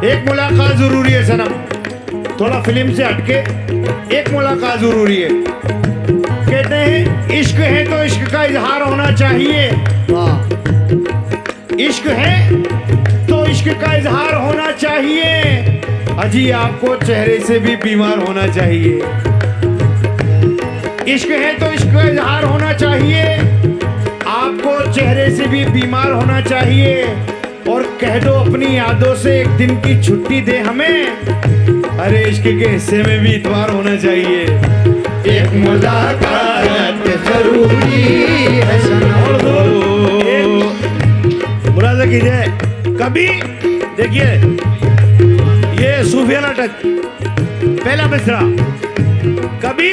एक मुलाकात जरूरी है सनम, थोड़ा फिल्म से हटके एक मुलाकात जरूरी है। कहते हैं इश्क है तो इश्क का इजहार होना चाहिए, इश्क है तो इश्क का इजहार होना चाहिए, अजी आपको चेहरे से भी बीमार होना चाहिए। इश्क है तो इश्क का इजहार होना चाहिए। आपको चेहरे से भी बीमार होना चाहिए और कह दो अपनी यादों से एक दिन की छुट्टी दे हमें। अरे इश्क के हिस्से में भी इतवार होना चाहिए। एक मुलाकात जरूरी है सनम। मुरादा कीजिए। कभी देखिए ये सूफियाना टच पहला मिसरा। कभी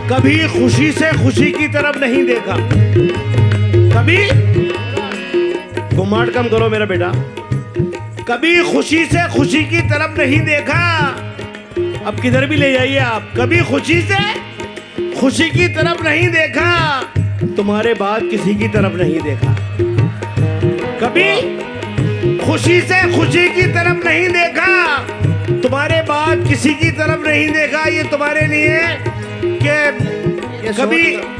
कभी खुशी से खुशी की तरफ नहीं देखा। कभी घुमाट कम करो मेरा बेटा। कभी खुशी से खुशी की तरफ नहीं देखा। अब किधर भी ले जाइए आप। कभी खुशी से खुशी की तरफ नहीं देखा, तुम्हारे बाद किसी की तरफ नहीं देखा। कभी खुशी से खुशी की तरफ नहीं देखा, तुम्हारे बाद किसी की तरफ नहीं देखा। ये तुम्हारे लिए कि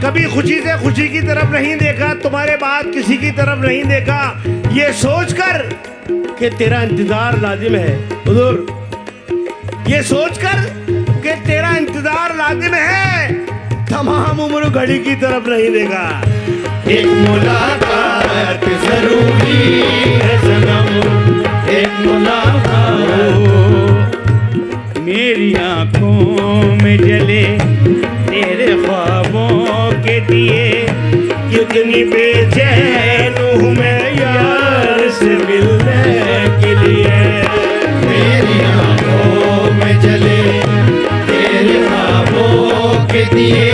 कभी खुशी से खुशी की तरफ नहीं देखा, तुम्हारे बाद किसी की तरफ नहीं देखा। ये सोचकर कि तेरा इंतजार लाजिम है हुजूर, ये सोचकर कि तेरा इंतजार लाजिम है, तमाम उम्र घड़ी की तरफ नहीं देखा। एक मुलाकात जरूरी है सनम। एक मुलाकात। मेरी आंखों में जले तेरे ख्वाबों के दिए, कितनी बेचैन हूँ मैं यार से मिलने के लिए। मेरी आंखों में जले तेरे ख्वाबों के दिए,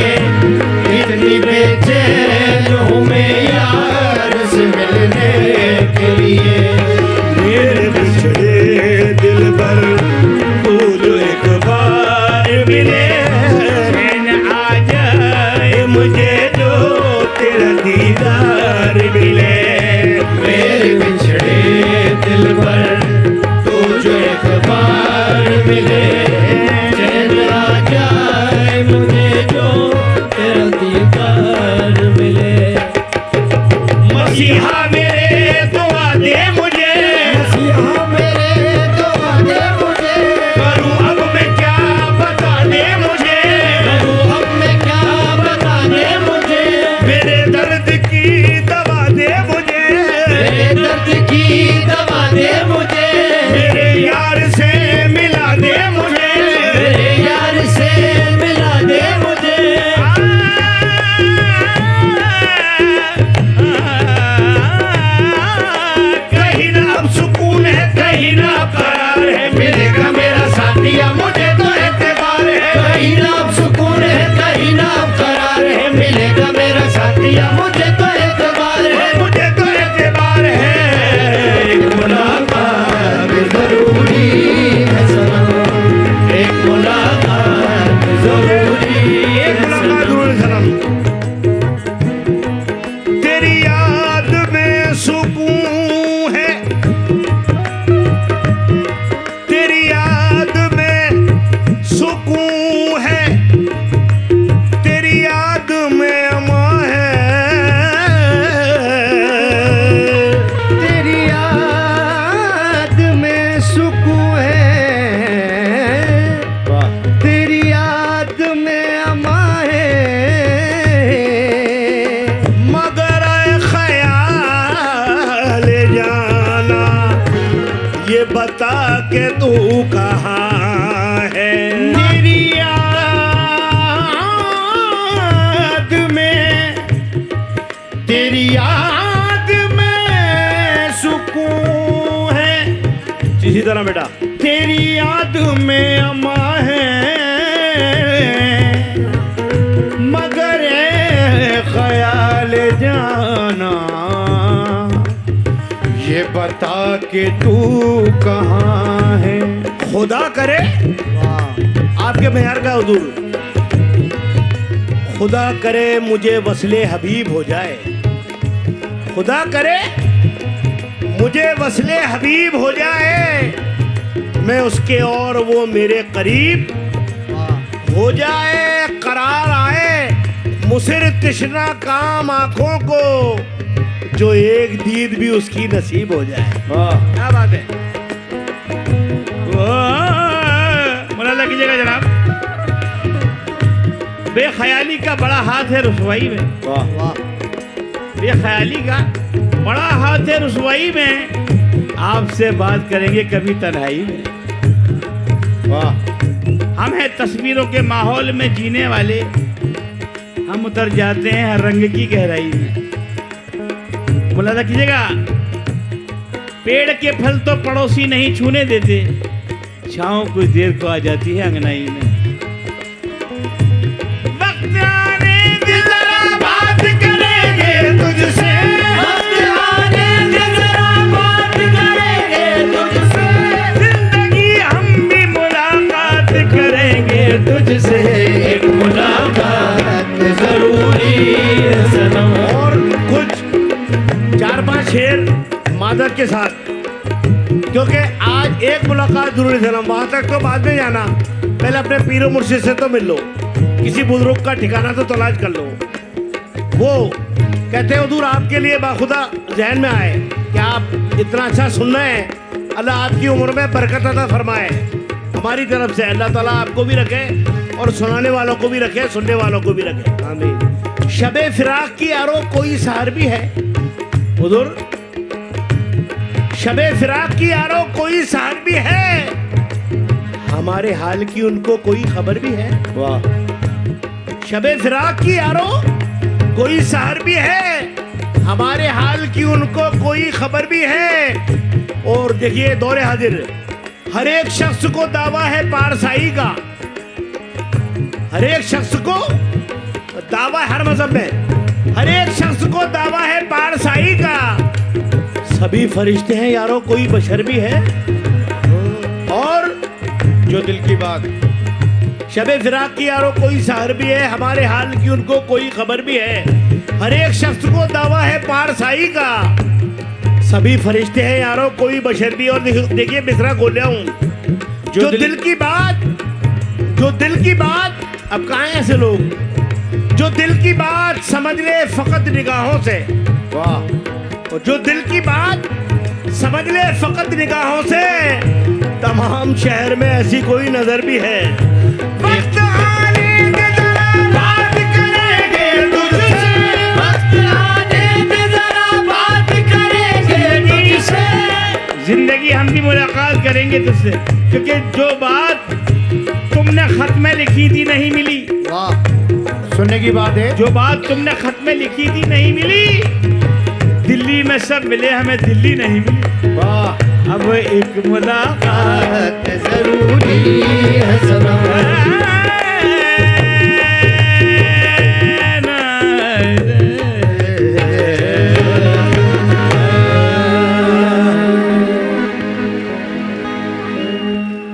कितनी बेचैन हूँ मैं यार से मिलने के लिए। मेरे बिछड़े दिल पर तू जो एक बार मिले, चैन आ जाए मुझे जो तेरा दीदार मिले। मेरे बिछड़े दिल पर तू जो एक बार मिले, चैन आ जाए मुझे जो तेरा दीदार मिले। मसीहा मेरे दुआ दे मुझे, मसीहा मेरे दुआ दे मुझे, करूँ अब मैं क्या बता दे मुझे, करूँ अब मैं क्या बता दे मुझे। मेरे दर्द की दवा दे मुझे, मेरे दर्द की दवा दे मुझे, मेरे यार से मिला दे मुझे, मेरे यार से मिला दे मुझे। कहीं ना अब सुकून है, कहीं ना करार है, मिलेगा मेरा साथिया मुझे तो एतबार है। कहीं ना अब सुकून है, कहीं ना अब करार है, मिलेगा मेरा साथिया मुझे तो एतबार है। मुझे तो एतबार है। एक मुलाकात जरूरी है सनम। एक मुलाकात जरूरी है एक मुलाकात सनम। जरूर सनम। तेरी याद में सुकून है, तेरी याद में सुकून है, तेरी याद में अमा है। तेरी याद में सुकून है, तेरी याद में अमा है। मगर ऐ ख्याल जाना, ये बता के तू कहाँ है। तेरी याद में, तेरी याद में सुकून है, इसी तरह बेटा। तेरी याद में अमा है। मगर ए ख्याल जाना, ये बता के तू कहाँ है। खुदा करे आपके मेहर का हुजूर, खुदा करे मुझे वस्ले हबीब हो जाए। खुदा करे मुझे वस्ले हबीब हो जाए, मैं उसके और वो मेरे करीब हो जाए। करार आए मुसिर तिश्ना काम आंखों को, जो एक दीद भी उसकी नसीब हो जाए। क्या बात है। कीजिएगा जनाब। बेख्याली का बड़ा हाथ है रुसवाई में। वाह बेख्याली का बड़ा हाथ है रुसवाई में, आपसे बात करेंगे कभी तन्हाई में। वाह हम हैं तस्वीरों के माहौल में जीने वाले, हम उतर जाते हैं हर रंग की गहराई में। मुलाजा कीजिएगा, पेड़ के फल तो पड़ोसी नहीं छूने देते, छाँव कुछ देर को आ जाती है अंगनाई में। वक्त आने दे जरा बात करेंगे तुझसे, वक्त आने दे जरा बात करेंगे तुझसे, जिंदगी हम भी मुलाकात करेंगे तुझसे, एक मुलाकात जरूरी है सनम। और कुछ 4-5 शेर मादक के साथ, क्योंकि आज एक मुलाकात जरूरी है ना, वहाँ तक तो बाद में जाना, पहले अपने पीरो मुर्शिद से तो मिल लो, किसी बुजुर्ग का ठिकाना तो तलाश कर लो। वो कहते हैं हुजूर आपके लिए बाखुदा जहन में आए कि आप इतना अच्छा सुनना है, अल्लाह आपकी उम्र में बरकत अता फरमाए। हमारी तरफ से अल्लाह ताला आपको भी रखे और सुनाने वालों को भी रखे, सुनने वालों को भी रखे, आमीन। शबे फिराक की यारो कोई सहार भी है हुजूर, शबे फिराक की यारो कोई सहार भी है, हमारे हाल की उनको कोई खबर भी है। वाह शबे फिराक की यारो कोई सहार भी है, हमारे हाल की उनको कोई खबर भी है। और देखिए दौरे हाजिर, हर एक शख्स को दावा है पारसाई का, हर एक शख्स को दावा है, हर मजहब में हर एक शख्स को दावा है पारसाई का, सभी फरिश्ते हैं यारो कोई बशर भी है। और जो दिल की बात, शबे फिराक की यारो कोई सहार भी है, हमारे हाल की उनको कोई खबर भी है, हर एक शख्स को दावा है पारसाई का, सभी फरिश्ते हैं यारो कोई बशर भी। और देखिए मिसरा खोल हूँ, जो दिल की बात, जो दिल की बात, अब कहाँ हैं ऐसे लोग, जो दिल की बात समझ ले फकत निगाहों से। वाह और जो दिल की बात समझ ले फकत निगाहों से, तमाम शहर में ऐसी कोई नजर भी है। वक्त आने दे जरा बात करेंगे तुझसे, वक्त आने दे जरा बात करेंगे तुझसे, जिंदगी हम भी मुलाकात करेंगे तुझसे, क्योंकि जो बात तुमने खत में लिखी थी नहीं मिली। वाह सुनने की बात है, जो बात तुमने खत में लिखी थी नहीं मिली, दिल्ली में सब मिले हमें दिल्ली नहीं मिली। वाह अब एक मुलाकात जरूरी है सनम।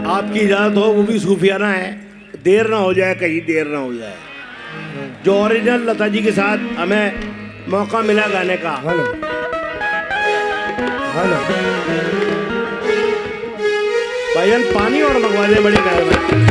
आपकी इजाजत हो, वो भी सूफियाना है, देर ना हो जाए, कहीं देर ना हो जाए। जो ओरिजिनल लता जी के साथ हमें मौका मिला गाने का, हेलो हेलो भाईजान पानी और मंगवा दे, बड़ी मेहरबानी।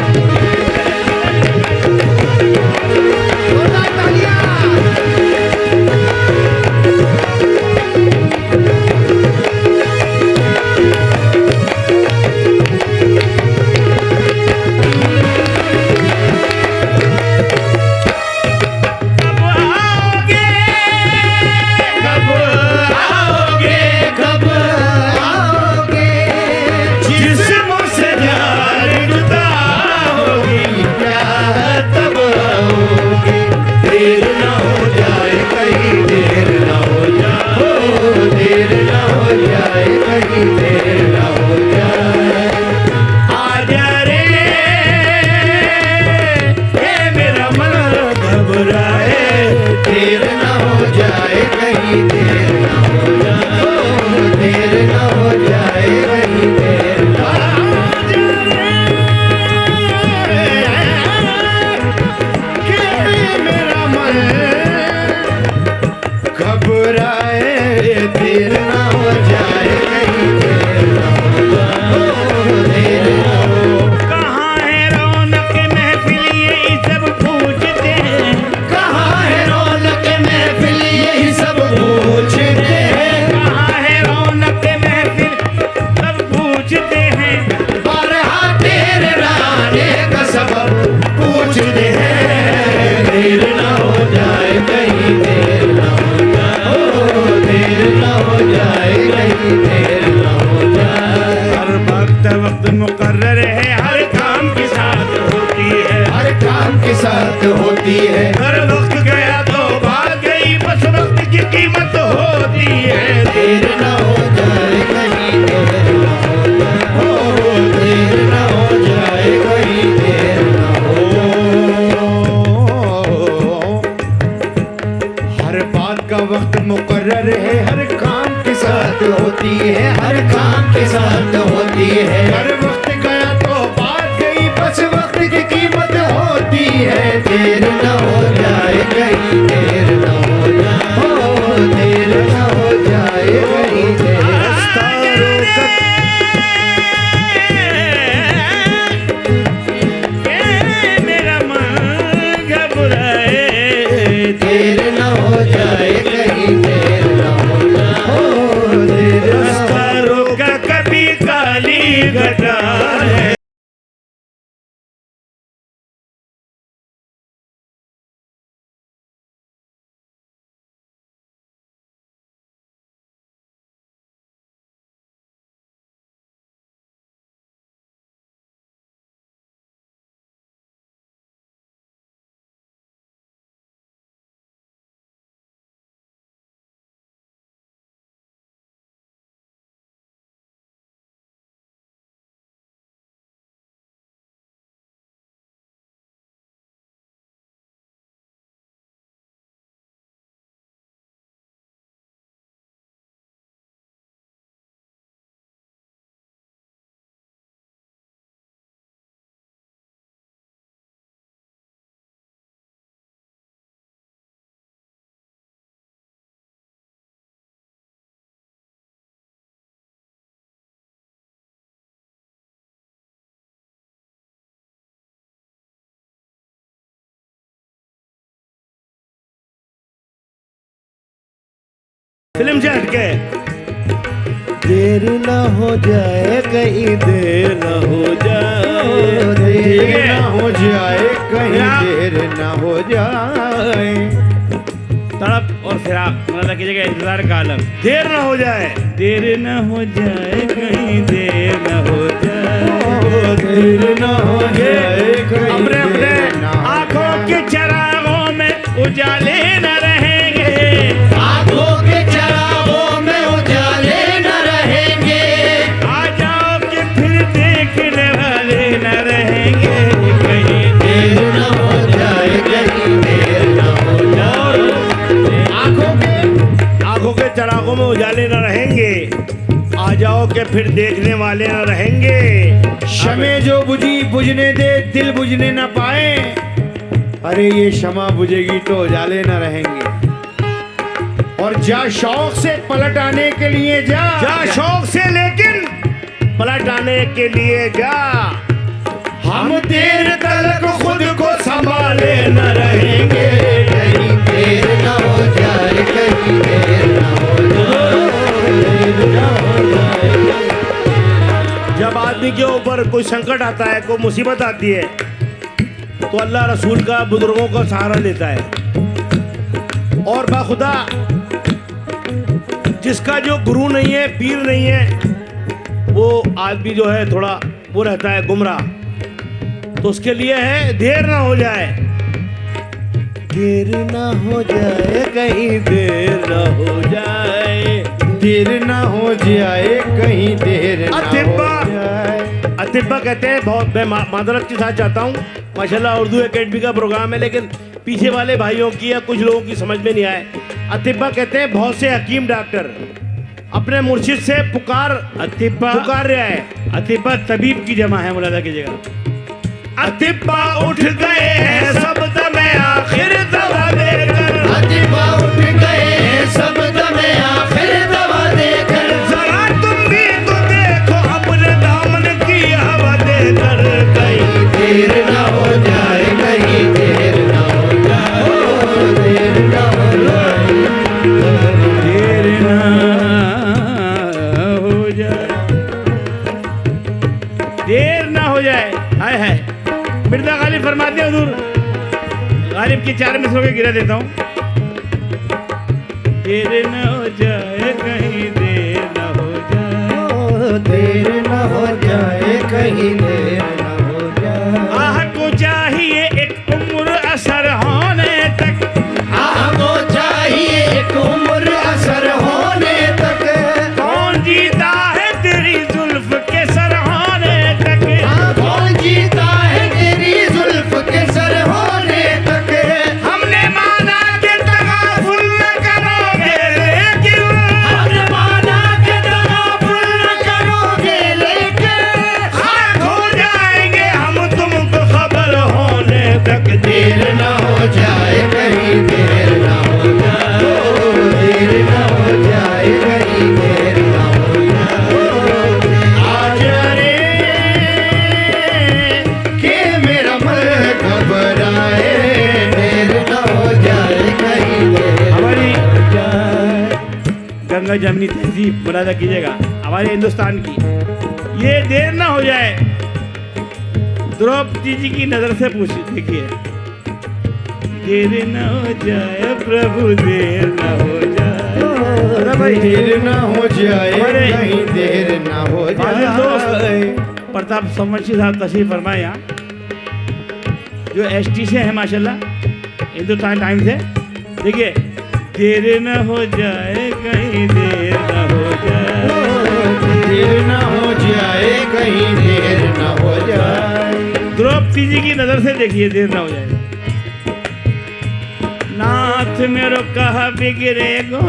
साथ होती है। हर वक्त गया तो भाग गई, बस वक्त की कीमत होती है। देर न हो जाए कहीं, देर न हो जाए, हो देर न हो जाए कहीं, देर न हो जाए। हर बात का वक्त मुकर्रर है, हर काम के साथ होती है, हर काम के साथ होती है। हर वक्त गया तो बात गई, बस वक्त की कीमत होती है। देर न हो जाए कहीं, देर न हो जाए, हो देर न हो जाए कहीं, देर मेरा मन घबराए, देर न हो जाए कहीं, देर न हो जाए, हो देर न हो रोका कभी काली घटा है। फिल्म से हटके देर न हो जाए कहीं, देर न हो जाए, देर न हो जाए कहीं, देर न हो जाए। तड़प और फिराक मतलब कीजिएगा, इंतजार का आलम। देर न हो जाए, देर न हो जाए कहीं, देर न हो जाए, देर न हो जाए कहीं, अपने अपने देर न हो आंखों के चरागों में उजाले न रहेंगे, आंखों के चरागों में उजाले न रहेंगे। आ जाओ कि फिर देखने वाले न रहेंगे कहीं। देर न हो जाए कहीं, देर न हो जाए। आंखों के चरागों में उजाले न रहेंगे, आ जाओ कि फिर देखने वाले न रहेंगे। शमे जो बुझी बुझने दे, दिल बुझने न पाए। अरे ये शमा बुझेगी तो उजाले न रहेंगे। और जा शौक से पलट आने के लिए जा, जा शौक से लेकिन पलट आने के लिए जा। हम देर तक खुद को संभाले न रहेंगे। कहीं देर न हो जाए, कहीं देर न हो जाए, देर न हो जाए। जब आदमी के ऊपर कोई संकट आता है, कोई मुसीबत आती है, तो अल्लाह रसूल का, बुजुर्गों का सहारा लेता है। और बाखुदा जिसका जो गुरु नहीं है, पीर नहीं है, वो आदमी जो है थोड़ा वो रहता है गुमराह। तो उसके लिए है देर ना हो जाए, देर न हो जाए कहीं, देर न हो जाए, देर न हो जाए कहीं, देर न हो जाए। अतिब्बा कहते हैं, बहुत मैं मादरत के साथ चाहता हूँ, माशाल्लाह उर्दू एकेडमी का प्रोग्राम है, लेकिन पीछे वाले भाइयों की या कुछ लोगों की समझ में नहीं आए। अतिब्बा कहते हैं बहुत से हकीम डॉक्टर अपने मुर्शिद से पुकार रहा है। अतिब्बा तबीब की जमा है, मुलाजा कीजिएगा। अतिब्बा उठ गए हैं सब दमे आखिर दवा देकर, अतिब्बा उठ गए हैं सब दमे आखिर दवा देकर। जरा तुम भी तो देखो अपने दामन की हवा देकर, कहीं देर न हो जाए, कहीं देर न हो जाए, देर न हो जाए, देर ना हो जाए, देर ना हो जाए। हाय हाय, मिर्जा गालिब फरमाते हैं हुजूर, गालिब की 4 मिसरों के गिरा देता हूँ। देर न हो जाए कहीं, देर न हो जाए, देर न हो जाए कहीं, देर न हो जाए। आह को चाहिए एक उम्र देर न हो जाए कहीं देर न हो जाए, देर न हो जाए कहीं देर न हो जाए। आज रे के मेरा मन घबराए, देर न हो जाए कहीं देर हमारी न हो जाए। गंगा जमनी तहजीब मुलाजा कीजिएगा हमारे हिंदुस्तान की। ये देर ना हो जाए, द्रौपदी जी की नजर से पूछ देखिए, देर न हो जाए प्रभु देर न हो जाए। अरे भाई देर न हो जाए हमारे कहीं देर न हो हमारे दोस्त जाए। प्रताप सोमवंशी साहब तशरीफ फरमाए यहाँ, जो एसटी से है माशाल्लाह, हिंदुस्तान टाइम से। देखिए, देर न हो जाए कहीं देर न हो जाए, देर न हो जाए कहीं देर न हो जाए। द्रौपदी जी की नजर से देखिए, देर न हो जाए। नाथ मेरो कहा बिगड़े गो,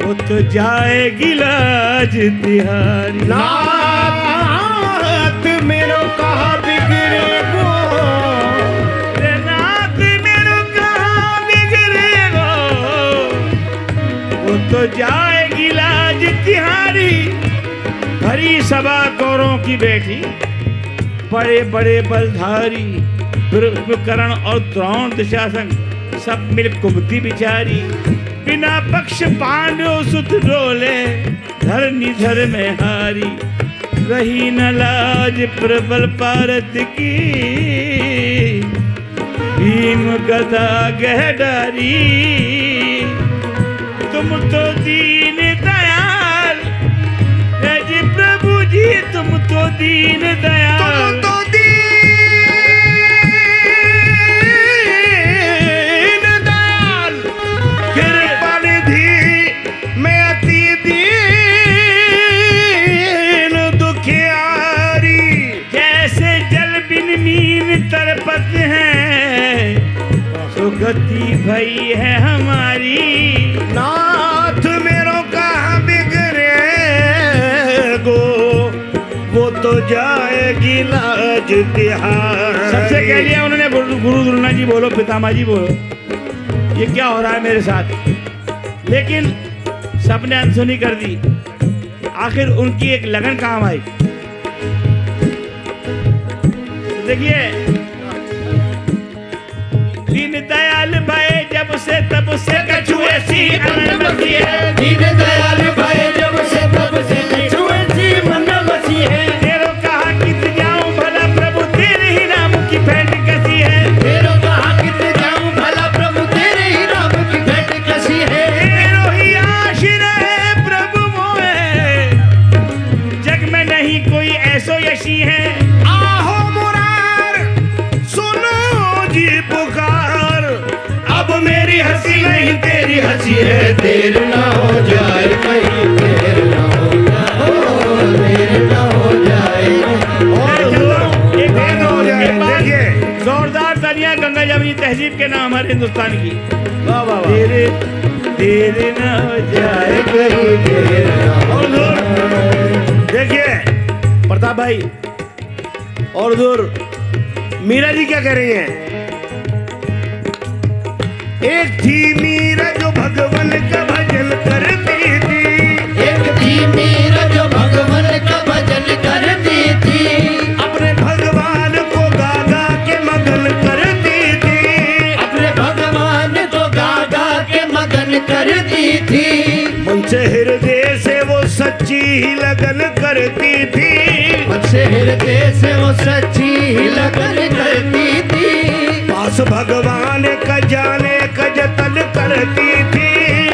वो तो जाएगी लाज तिहारी। नाथ मेरो कहा बिगड़े गो, नाथ मेरो कहा बिगड़े गो, वो तो जाएगी लाज तिहारी। भरी सभा कौरों की बैठी, बड़े बड़े बलधारी, कर्ण और द्रोण दुशासन सब मिल कुमति बिचारी। बिना पक्ष पांडव सुत डोले, धरनी धर में हारी। रही न लाज प्रबल पारत की, भीम गदा गहडारी। तुम तो दीन दयाल है जी प्रभु जी, तुम तो दीन दयाल, तो दीन दयाल कृपा निधि मैं अति दीन दुखियारी। जैसे जल बिन मीन तरपत है, सुगति भई है हमारी। नाथ मेरो कहाँ बिगड़े गो, वो तो जाएगी लाज तिहारी। सबसे कह लिया उन्होंने, गुरु द्रोणा जी बोलो, पितामह जी बोलो, ये क्या हो रहा है मेरे साथ। लेकिन सबने अनसुनी कर दी। आखिर उनकी एक लगन काम आई। तो देखिए, दीन दयाल भय जब से तब से कछुए सी मन बसी है। दीन दयाल भाई जब से तब से कछुए सी मन बसी है। तेरो कहा कित जाऊं भला प्रभु, तेरे ही नाम की भेंट कसी है। तेरो कहा कित जाऊं भला प्रभु, तेरे ही नाम की भेंट कसी है। तेरो ही आश्रय प्रभु मोए, जग में नहीं कोई ऐसो यशी है। आहो मुरार सुनो जी पुकार, अब मेरी हंसी नहीं तेरी हंसी है। देर ना हो जाए कहीं देर ना हो जाए, देर ना हो जाए एक देर हो जाए। देखिए जोरदार तालियां गंगा जमनी तहजीब के नाम हमारे हिंदुस्तान की। वाह वाह वाह। देर न हो जाए। कहीं देर ना हो और दूर देखिए प्रताप भाई, और दूर मीरा जी क्या कह रही हैं? एक थी मीरा जो भगवान का भजन करती थी, एक थी मीरा जो भगवान का भजन करती थी। अपने भगवान को गा गा के मगन करती थी, अपने भगवान को गा गा के मगन करती थी। मन से हृदय से वो सच्ची ही लगन करती थी, मन से हृदय से वो सच्ची ही लगन करती थी। पास भगवान का जाने का जतन करती थी,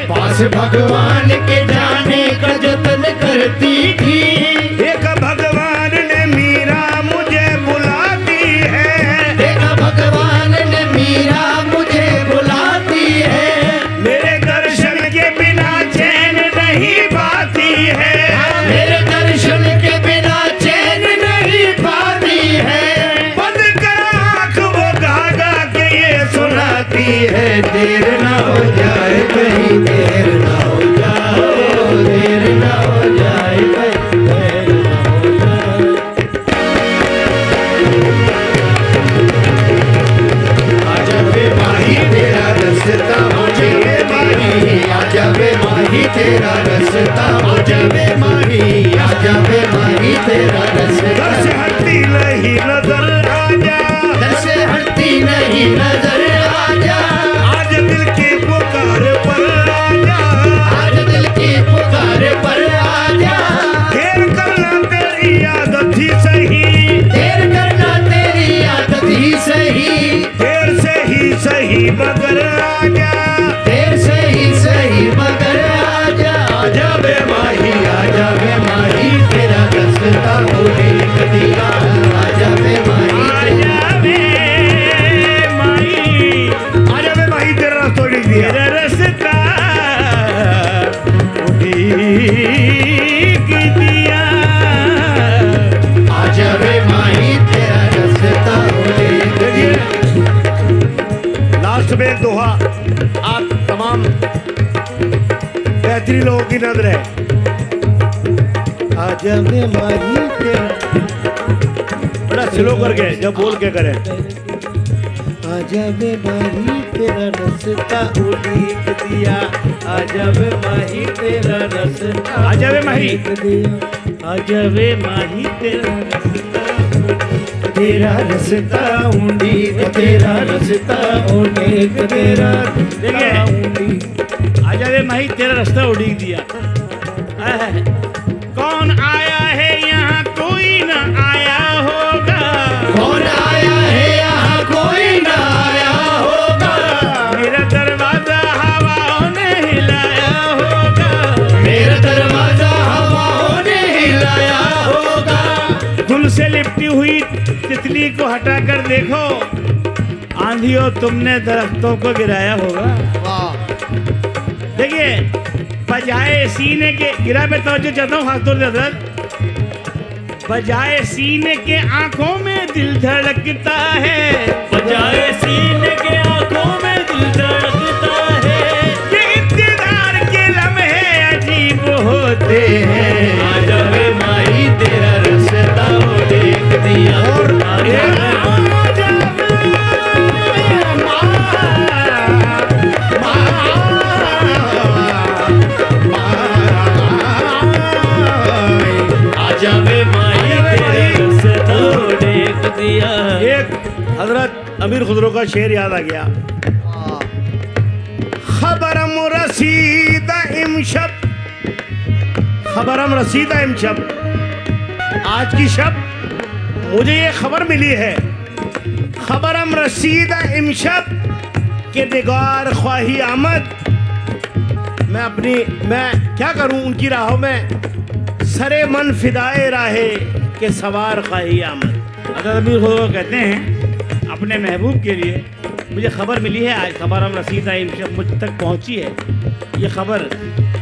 पास भगवान के जाने का जतन करती थी। एक भगवान ने मीरा मुझे बुलाती है, देखा भगवान ने मीरा मुझे बुलाती है। मेरे दर्शन के बिना चैन नहीं पाती है, मेरे दर्शन के बिना चैन नहीं पाती है। बंद कर आँख वो गा गा के ये सुनाती है देर ना हो जाए कहीं देर ना हो जाए। सही मगर आजा, देर से ही सही मगर आजा, आजा वे माही, आजा वे माही तेरा रास्ता उड़ीक दिया, आजा वे माही आजा वे माही, आजा वे माही तेरा रास्ता उड़ीक दिया, तेरा रास्ता उड़ीक दिया, आजा वे माही तेरा रास्ता उड़ीक दिया। लास्ट में दोहा आप तमाम बेहतरीन लोगों की नजर है। आजा वे माही तेरा, बड़ा स्लो करके जब बोल के करें। आजा वे माही तेरा रास्ता उड़ीक दिया, आजा वे माही तेरा रास्ता आजा वे माही, उड़ीक दिया, आजा वे माही तेरा रास्ता, तेरा रास्ता उड़ीक, तेरा रास्ता उड़ीक, तेरा देखिए। आजा वे माही तेरा रास्ता उड़ीक दिया। कौन आया है यहाँ कोई न आया होगा, कौन आया है यहाँ कोई ना आया होगा, मेरा दरवाजा हवाओं ने हिलाया होगा, मेरा दरवाजा हवाओं ने हिलाया होगा, गुल से लिपटी हुई तितली को हटाकर देखो, आंधियों तुमने दरख्तों को गिराया होगा। देखिए, बजाए सीने के, गिरा पे तवज्जो चाहता हूँ खासतौर से हजरत, बजाए सीने के आंखों में दिल धड़कता है, बजाए सीने के आंखों में दिल धड़कता है, ये इंतजार के लम्हे अजीब होते हैं। आजा वे माही तेरा रास्ता उड़ीक दिया, और आजा वे आजा वे माही तेरा रास्ता उड़ीक दिया। एक हजरत अमीर खुसरो का शेर याद आ गया। खबरम रसीदा इमशब, खबरम रसीदा इमशब, आज की शब मुझे ये खबर मिली है, खबरम रसीदा इमशब के निगार ख्वाही आमद, मैं क्या करूं उनकी राहों में, सरे मन फिदाए राहे के सवार ख्वाही आमद। हज़रत अमीर खुदा कहते हैं अपने महबूब के लिए, मुझे खबर मिली है आज, खबर हम रसीदा मुझ तक पहुंची है ये खबर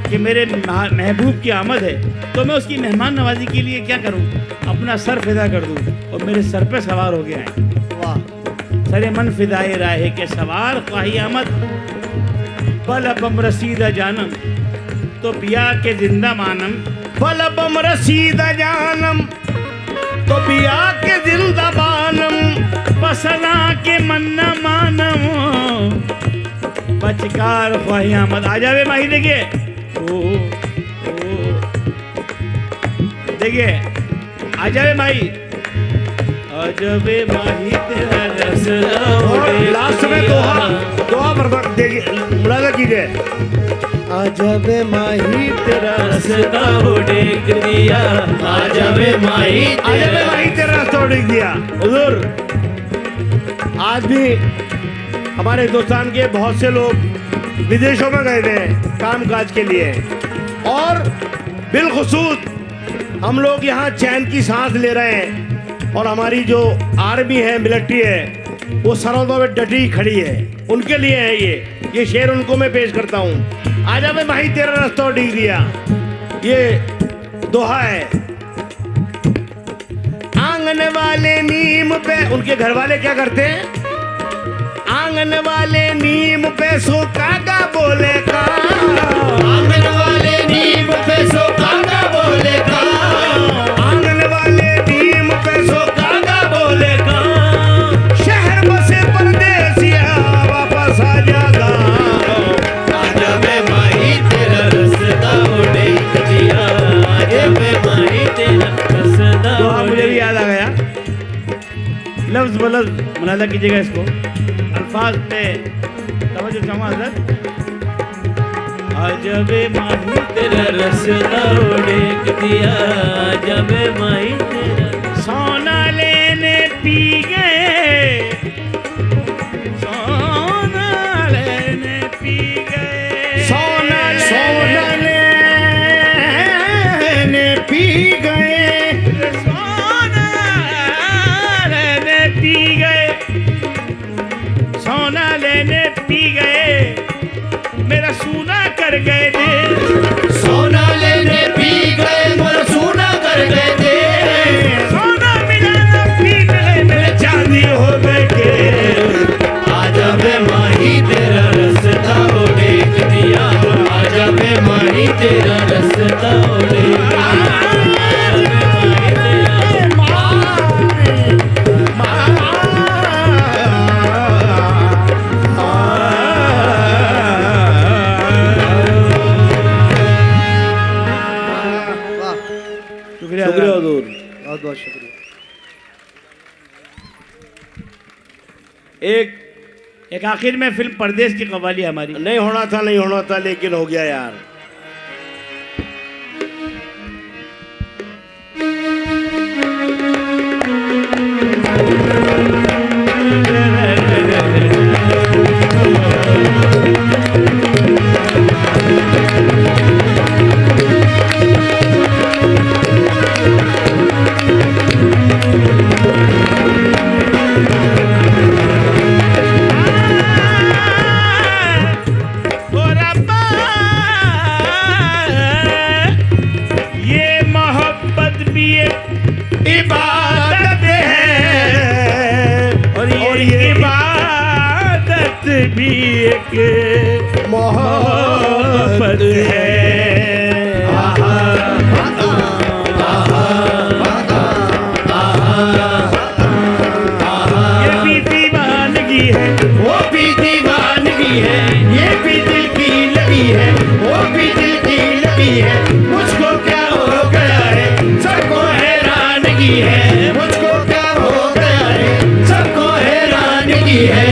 कि मेरे महबूब की आमद है, तो मैं उसकी मेहमान नवाजी के लिए क्या करूं, अपना सर फिदा कर दूं और मेरे सर पे सवार हो गया है। वाह, सरे मन फिदाए राहे के सवार ख्वाही आमद, बल बम रसीदा जानम तो बिया के जिंदा मानम, बलबम रसीदा जानम तो बिया के जिंदा बानम, बसला के मन्ना मानम बचकार ख्वाही आमद। आ जावे माही, देखिए देखिए, आ जावे माही, आ जावे माही तेरा रास्ता और उड़ीक लास्ट में दिया। दुआ बर्बाद देखिए, मुलाजा कीजिए। आजा वे माही तेरा रास्ता उड़ीक दिया, आजा वे माही आजा वे माही तेरा रास्ता उड़ीक दिया। हुजूर, आज भी हमारे हिंदुस्तान के बहुत से लोग विदेशों में गए थे काम काज के लिए, और बिलखुसूस हम लोग यहाँ चैन की सांस ले रहे हैं, और हमारी जो आर्मी है, मिलिट्री है, वो सरहदों में डटी खड़ी है, उनके लिए है ये शेर उनको मैं पेश करता हूँ। आजा वे माही तेरा रास्ता उड़ीक दिया, ये दोहा है। आंगन वाले नीम पे, उनके घर वाले क्या करते हैं, आंगन वाले नीम पे सो कागा बोले का, आंगन वाले नीम पे सो कागा बोले का, आंगन वाले नीम पे सो कागा बोले का, शहर बसे परदेसिया वापस आ जागा। आजा वे माही तेरा रास्ता उड़ीक दिया, आजा वे माही तेरा रास्ता दोहा मुझे भी याद आ गया, लफ्ज बलफ्ज मुलाजा कीजिएगा इसको, अल्फाज पे तवज्जो चाहूँगा हज़रत। आजा वे माही तेरा रास्ता उड़ीक दिया, आजा वे माही तेरा सोना लेने पी गए, सोना लेने पी गए मेरा सूना कर गए दिल। सोना लेने पी गए मोर सोना कर गए थे, सोना मिलाना पी गए मेरे चांदी हो गए के। आजा बे माही तेरा रास्ता उड़ेक दिया, आजा बे माही तेरा रास्ता उड़ेक दिया। शुक्रिया शुक्रिया हुजूर। बहुत बहुत शुक्रिया। एक आखिर में फिल्म परदेश की कव्वाली हमारी। नहीं होना था लेकिन हो गया यार। और अब्बा, ये मोहब्बत भी एक इबादत है, और ये इबादत भी एक मोहब्बत है। ये भी दीवानगी है, वो भी दीवानगी है, ये भी दिल की लगी है, वो भी दिल की लगी है। मुझको क्या हो गया है, सबको हैरानगी है, मुझको क्या हो गया है, सबको हैरानगी है।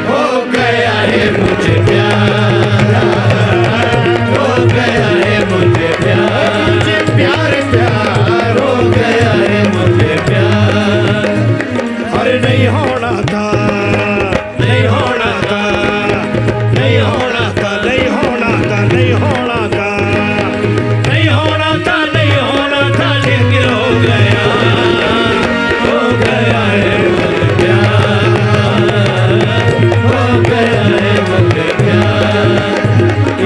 हो गया है मुझे प्यार, हो गया है मुझे प्यार, मुझे प्यार प्यार हो गया है मुझे प्यार। अरे नहीं होना था, नहीं होना था, नहीं होना था, नहीं होना था, नहीं होना था, नहीं होना था, नहीं होना था, लेकिन हो गया है मुझे प्यार, हो गया है मुझे प्यार।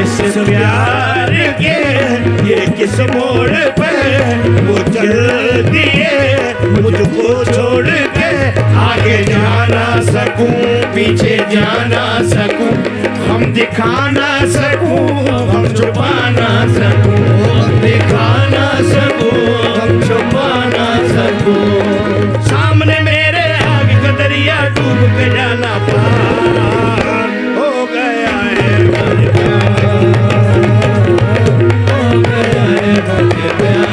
इस प्यार के ये किस मोड़ पे वो चल दिए, मुझको छोड़ के आगे जा ना सकूं, पीछे जा ना सकूं, हम दिखा ना सकूं, हम छुपा ना सकूं, हम दिखा ना सकूं, हम छुपा ना सकूं। सामने मेरे आग का दरिया डूब के जाना पार हो गया है मुझे प्यार, हो गया है मुझे प्यार।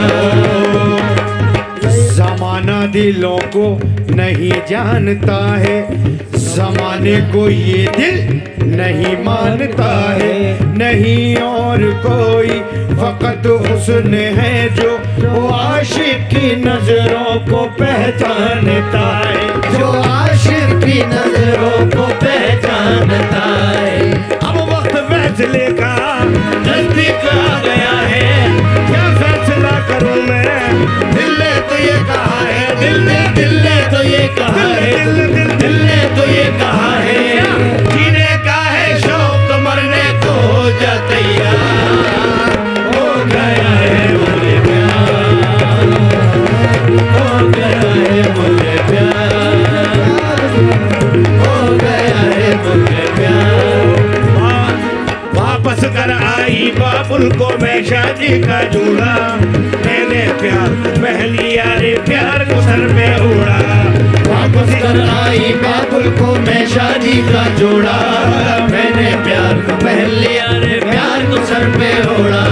जमाना दिलों को नहीं जानता है, जमाने को ये दिल नहीं मानता है। नहीं और कोई फकत हुस्न है जो वो आशिक की नजरों को पहचानता है, जो आशिक की नजरों को पहचानता है। अब वक्त फैसले का नजदीक आ गया है, क्या फैसला करूं मैं। दिल ने तो ये कहा है, दिल ने तो ये कहा है, दिल ने तो ये कहा है, जीने का है शौक तो मरने को हो जा तैयार। हो गया है मुझे प्यार, हो गया है मुझे प्यार, हो गया है मुझे प्यार। वापस कर आई बाबुल को मैं शादी का जोड़ा, मैंने प्यार पहली यारे प्यार को सर में उड़ा। वापस कर आई बाबुल को मैं शादी का जोड़ा, मैंने प्यार को पहले यारे प्यार को सर पे ओढ़ा।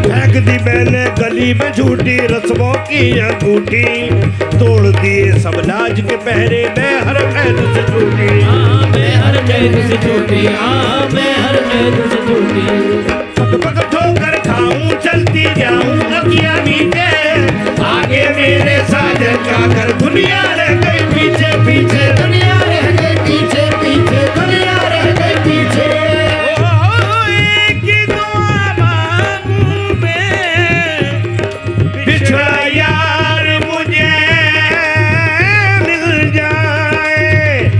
फेंक दी मैंने गली में झूठी रस्मों की अंगूठी, तोड़ दिए सब लाज के पहरे में हर कैद से छूटी। मैं हर कैद से छूटी, मैं हर कैद से छूटी। पग ठोकर खाऊं चलती जाऊं अकिया मीटे, आगे मेरे साजन का कर दुनिया रह गई पीछे पीछे, दुनिया रह गई पीछे पीछे, दुनिया रह गई पीछे। ओ एक ही दुआ मांगू मैं, बिछड़ा यार मुझे मिल जाए।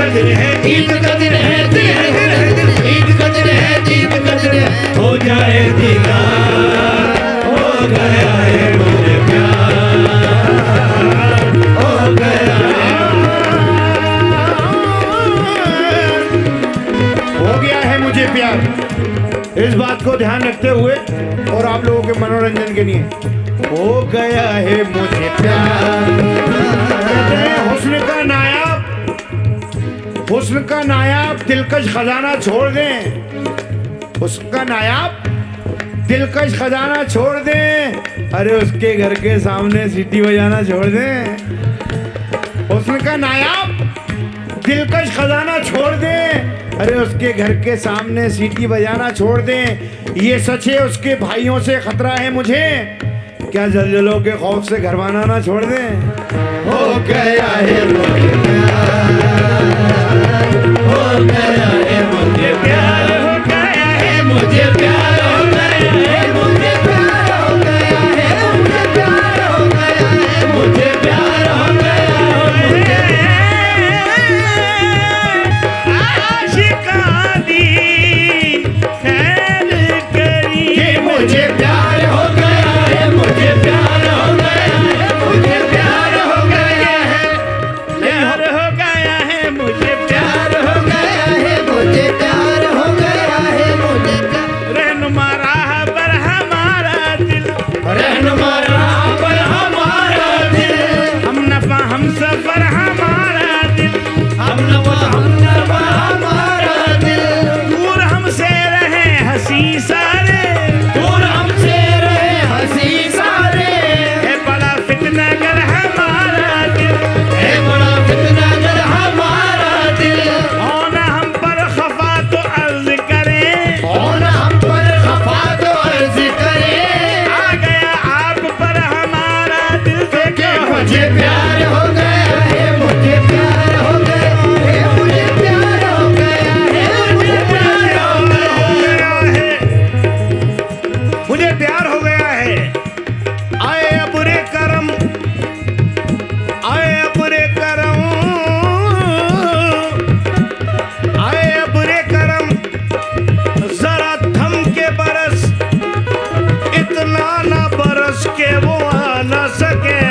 कदर है, ईद कदर है, ईद कदर है, ईद कदर है, हो जाए दीदार, हो गया है मुझे प्यार, हो गया हो गया है मुझे प्यार। इस बात को ध्यान रखते हुए और आप लोगों के मनोरंजन के लिए, हो गया है मुझे प्यार। कहते हैं हुस्न का नायाब, हुस्न का नायाब दिलकश खजाना छोड़ दें, हुस्न का नायाब दिलकश खजाना छोड़ दें, अरे उसके घर के सामने सीटी बजाना छोड़ दें। हुस्न का नायाब दिलकश खजाना छोड़ दें, अरे उसके घर के सामने सीटी बजाना छोड़ दें। ये सच है उसके भाइयों से खतरा है मुझे, क्या जलजलों के खौफ से घर बनाना छोड़ दें। हो गया है मुझे प्यार, हो गया है मुझे प्यार, हो गया है मुझे प्यार, हो गया है मुझे प्यार, हो गया है मुझे प्यार, हो गया है मुझे प्यार, हो गया है आशिकानी खैर करी, मुझे प्यार हो गया है, मुझे प्यार हो गया है, मुझे प्यार हो गया है, प्यार हो गया है, मुझे प्यार हो गया है, मुझे प्यार हो गया है, मुझे रहनुमा राह पर हमारा दिल, रहनुमा राह पर हमारा दिल, हम नफा हम सफर हमारा दिल, हम नफा हमारा दिल, दूर हमसे रहे हंसी सारे, दूर हमसे रहे हंसी सारे, है बड़ा फितनागर हमारा दिल, है बड़ा फितनागर हमारा दिल, होना हम पर खफा तो अर्ज करें, होना हम पर खफा तो अर्ज करें, आ गया आप पर हमारा दिल, देखो मुझे प्यार हो गया है, मुझे प्यार हो गया है, मुझे प्यार हो गया है, मुझे प्यार हो गया है, मुझे प्यार हो गया है। आए अबुरे करम, आए अबुरे करम, आए अबुरे करम, जरा थम के बरस, इतना ना बरस के वो आ न सके।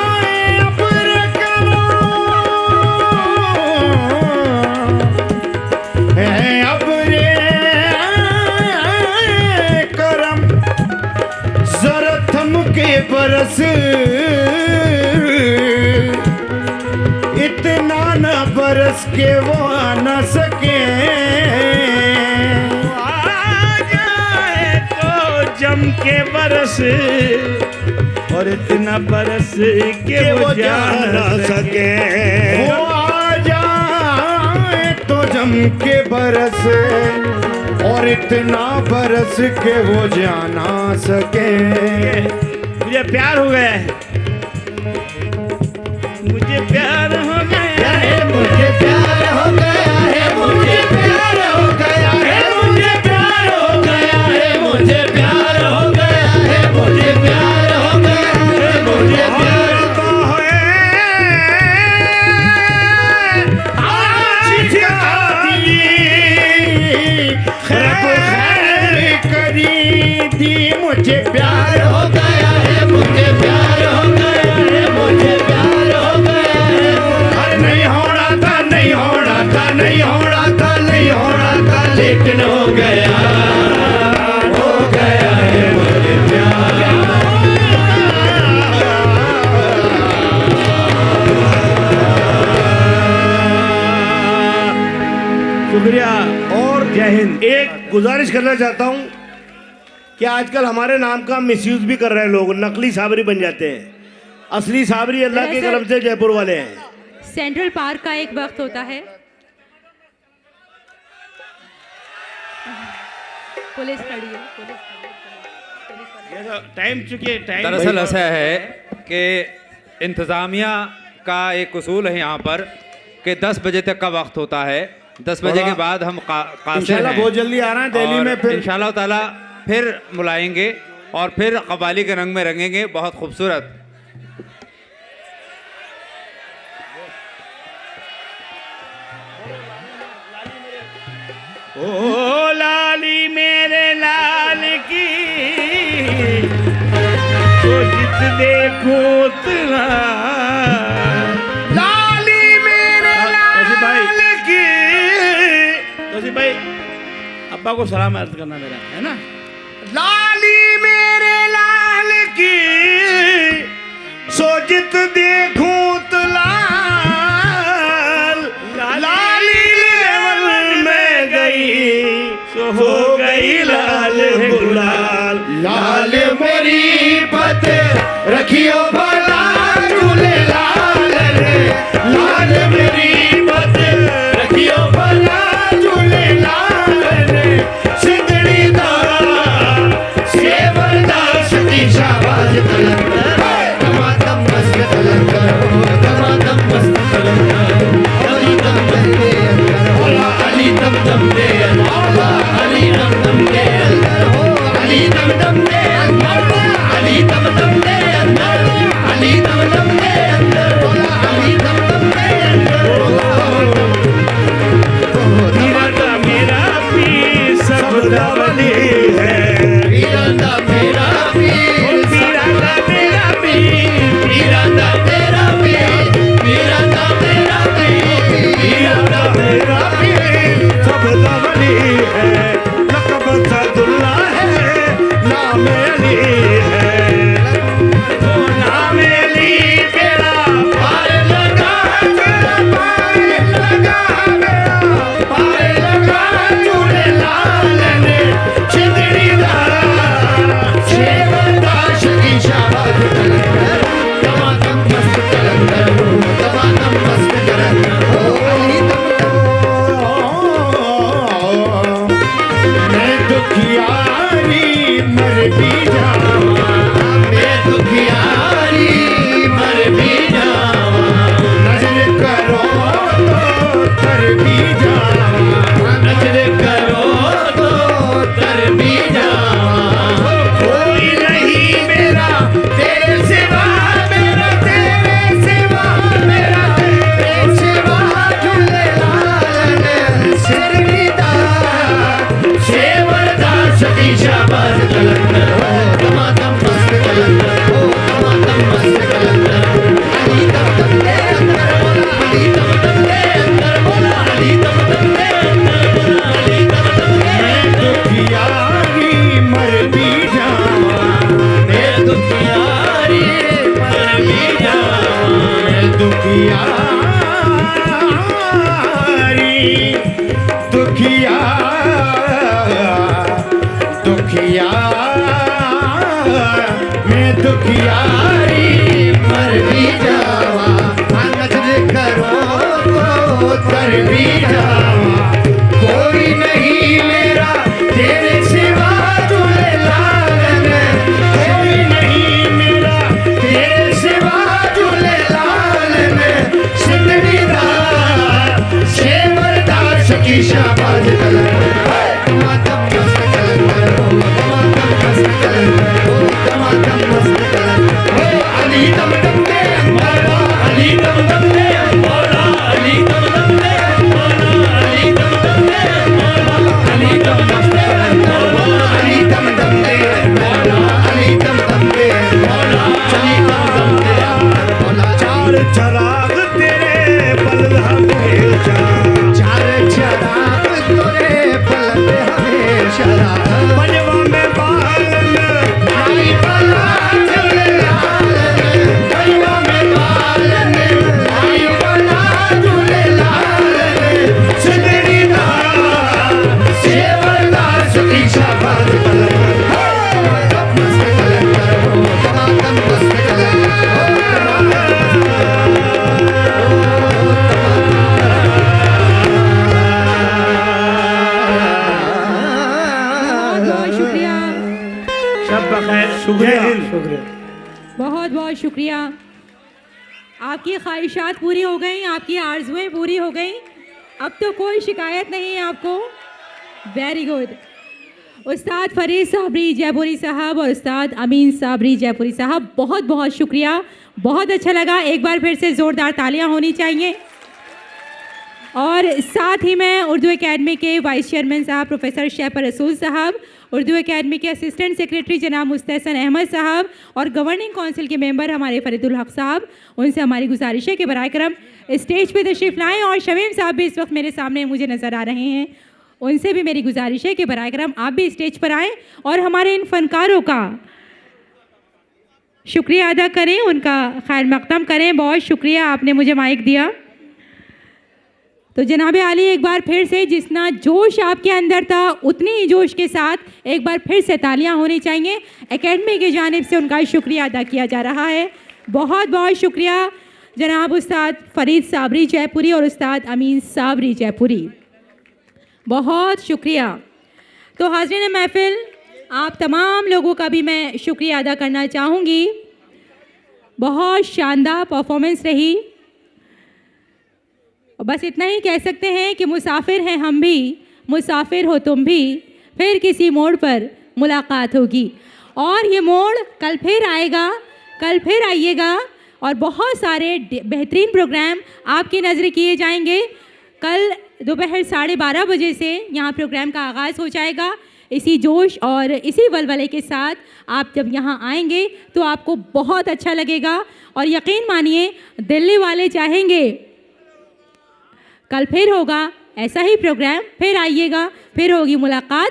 आए अबुरे है अबरे करम, जरा थम के बरस, इतना न बरस के वो आ न सके। आ जाए तो जम के बरस, और इतना बरस के वो जा न सके। वो आ जाए तो जम के बरस, और इतना बरस के वो जा ना सके। मुझे प्यार हो गया है, मुझे प्यार हो गया है, मुझे प्यार हो गया है, मुझे प्यार हो गया है, मुझे प्यार हो गया है, मुझे प्यार हो गया है, मुझे प्यार हो गया है, मुझे प्यार तो है आशिकानी खैर करी दी, मुझे प्यार हो गया है, मुझे प्यार हो गया है, मुझे प्यार हो गया है। अरे नहीं होना था, नहीं होना था, नहीं होना था, नहीं होना था, लेकिन हो गया, हो गया है मुझे प्यार। शुक्रिया और जय हिंद। एक गुजारिश करना चाहता हूँ कि आजकल हमारे नाम का मिसयूज भी कर रहे हैं लोग, नकली साबरी बन जाते हैं, असली साबरी अल्लाह के करम से जयपुर वाले हैं। सेंट्रल पार्क का एक वक्त होता है, पुलिस खड़ी है, पुलिस खड़ी है। टाइम चुके टाइम दरअसल ऐसा है कि इंतज़ामिया का एक उसूल है यहाँ पर कि 10 बजे तक का वक्त होता है, 10 बजे के बाद हम कासिर इंशाल्लाह हैं। बहुत जल्दी आ रहे हैं दिल्ली में, फिर इंशाल्लाह ताला फिर बुलाएंगे और फिर कव्वाली के रंग में रंगेंगे। बहुत खूबसूरत ओ लाली मेरे लाल की तो जित देखो उतना लाली मेरे तौसीफ भाई लाल की तौसीफ भाई अब्बा को सलाम अर्ज करना मेरा है ना। लाली मेरे लाल की सोजित देखूं तो लाल लाली लेवल में गई सो हो गई लाल गुलाल। लाल मेरी पत रखियो भला झूले लाल रे लाल मेरी पत रखियो भला झूले लाल रे सिंधड़ी दा सेवर दा सती शाबाश कलंदर दमादम मस्त कलंदर हो दमादम मस्त कलंदर अली दम दम दे अंदर होला अली दम दम दे होला अली दम दम दे अंदर हो अली दम दम दे अंदर अली दम दम दे अंदर अली दम दम दे अंदर होला अली दम दम दे अंदर हीरा मेरा पीर सब दावली है वीरांदा मेरा पीर वीरांदा मेरा पीर वीरांदा मेरा पीर वीरांदा मेरा पीर वीरांदा मेरा पीर सब दावली है लकब सदुल्ला है नाम अली है ओ नाम अली मेरा पार लगा मेरा पार लगा मेरा पार लगा झूले लाल ने चिंदड़ी दा शेवंदा शकी शाबाश कलंदर दमादम मस्त कलंदर हो दमादम मस्त कलंदर हो अली मैं दुखियारी मर भी जावा मैं दुखियारी मर भी जावा नजर करो तो तर भी जावा नजर करो तो तर भी जावा कोई नहीं मेरा तेरे सिवा मेरा तेरे सिवा मेरा तेरे सिवा झूले लाल ने सिर दा शेवरदा सती शाबाश कलंदर हो दमादम मस्त कलंदर हो दमादम मस्त कलंदर अली दम दम दे अंदर बोला अली दम दम दे अंदर बोला अली दम दम दे अंदर बोला अली दम दम दे दुखियारी मर भी जावा मैं दुखियारी मर भी जावा मैं दुखियारी दुखिया दुखिया मैं दुखियारी मर भी जावा नजर करो तो तर भी जावा कोई नहीं मेरा तेरे सिवा झूले लाल में कोई नहीं मेरा तेरे सिवा झूले लाल में सिंदड़ी दा शेवरदा सकी शाबाश कलंदर दमादम मस्त कलंदर हो दमादम मस्त कलंदर हो दमादम मस्त कलंदर हो अली दम दम दे मौला अली दम दम दे मौला अली दम दम दे मौला अली दम दम दे मौला अली दम दम दे मौला अली दम दम दे मौला अली दम दम दे मौला अली दम दम दे मौला चार चराग तेरे बल हमेशा चार चराग तोरे पल पे हमेशा पंजवा में बालन आई बला झूले लाल पंजवा में बालन आई बला झूले लाल सिंदड़ी दा सेवरदा सती शाबाश कलंदर हो मस्त कलंदर हो दमादम मस्त कलंदर बहुत बहुत शुक्रिया, सब बखैर शुक्रिया शुक्रिया। बहुत बहुत शुक्रिया। आपकी ख्वाहिशात पूरी हो गई, आपकी आरजुएं पूरी हो गई, अब तो कोई शिकायत नहीं है आपको। Very good. उस्ताद फरीद साबरी जयपुरी साहब और उस्ताद अमीन साबरी जयपुरी साहब, बहुत बहुत शुक्रिया, बहुत अच्छा लगा। एक बार फिर से ज़ोरदार तालियां होनी चाहिए। और साथ ही मैं उर्दू एकेडमी के वाइस चेयरमैन साहब प्रोफेसर शैफ रसूल साहब, उर्दू एकेडमी के असिस्टेंट सेक्रेटरी जनाब मुस्तहसन अहमद साहब और गवर्निंग काउंसिल के मेंबर हमारे फरीदुल हक साहब, उनसे हमारी गुजारिश है कि बराए करम स्टेज पे तशरीफ़ लाएँ। और शमीम साहब भी इस वक्त मेरे सामने मुझे नज़र आ रहे हैं, उनसे भी मेरी गुजारिश है कि बराए करम आप भी स्टेज पर आएँ और हमारे इन फ़नकारों का शुक्रिया अदा करें, उनका खैर मकदम करें। बहुत शुक्रिया, आपने मुझे माइक दिया। तो जनाब आली, एक बार फिर से जितना जोश आपके अंदर था उतनी ही जोश के साथ एक बार फिर से तालियां होनी चाहिए। एकेडमी की जानिब से उनका शुक्रिया अदा किया जा रहा है। बहुत बहुत शुक्रिया जनाब उस्ताद फरीद साबरी जयपुरी और उस्ताद अमीन साबरी जयपुरी, बहुत शुक्रिया। तो हाज़रीन महफिल, आप तमाम लोगों का भी मैं शुक्रिया अदा करना चाहूँगी। बहुत शानदार परफॉर्मेंस रही। बस इतना ही कह सकते हैं कि मुसाफिर हैं हम भी, मुसाफिर हो तुम भी, फिर किसी मोड़ पर मुलाकात होगी। और ये मोड़ कल फिर आएगा, कल फिर आइएगा और बहुत सारे बेहतरीन प्रोग्राम आपकी नज़र किए जाएंगे। कल दोपहर 12:30 बजे से यहाँ प्रोग्राम का आगाज़ हो जाएगा। इसी जोश और इसी वलवले के साथ आप जब यहाँ आएंगे तो आपको बहुत अच्छा लगेगा। और यकीन मानिए, दिल्ली वाले चाहेंगे कल फिर होगा ऐसा ही प्रोग्राम, फिर आइएगा, फिर होगी मुलाकात।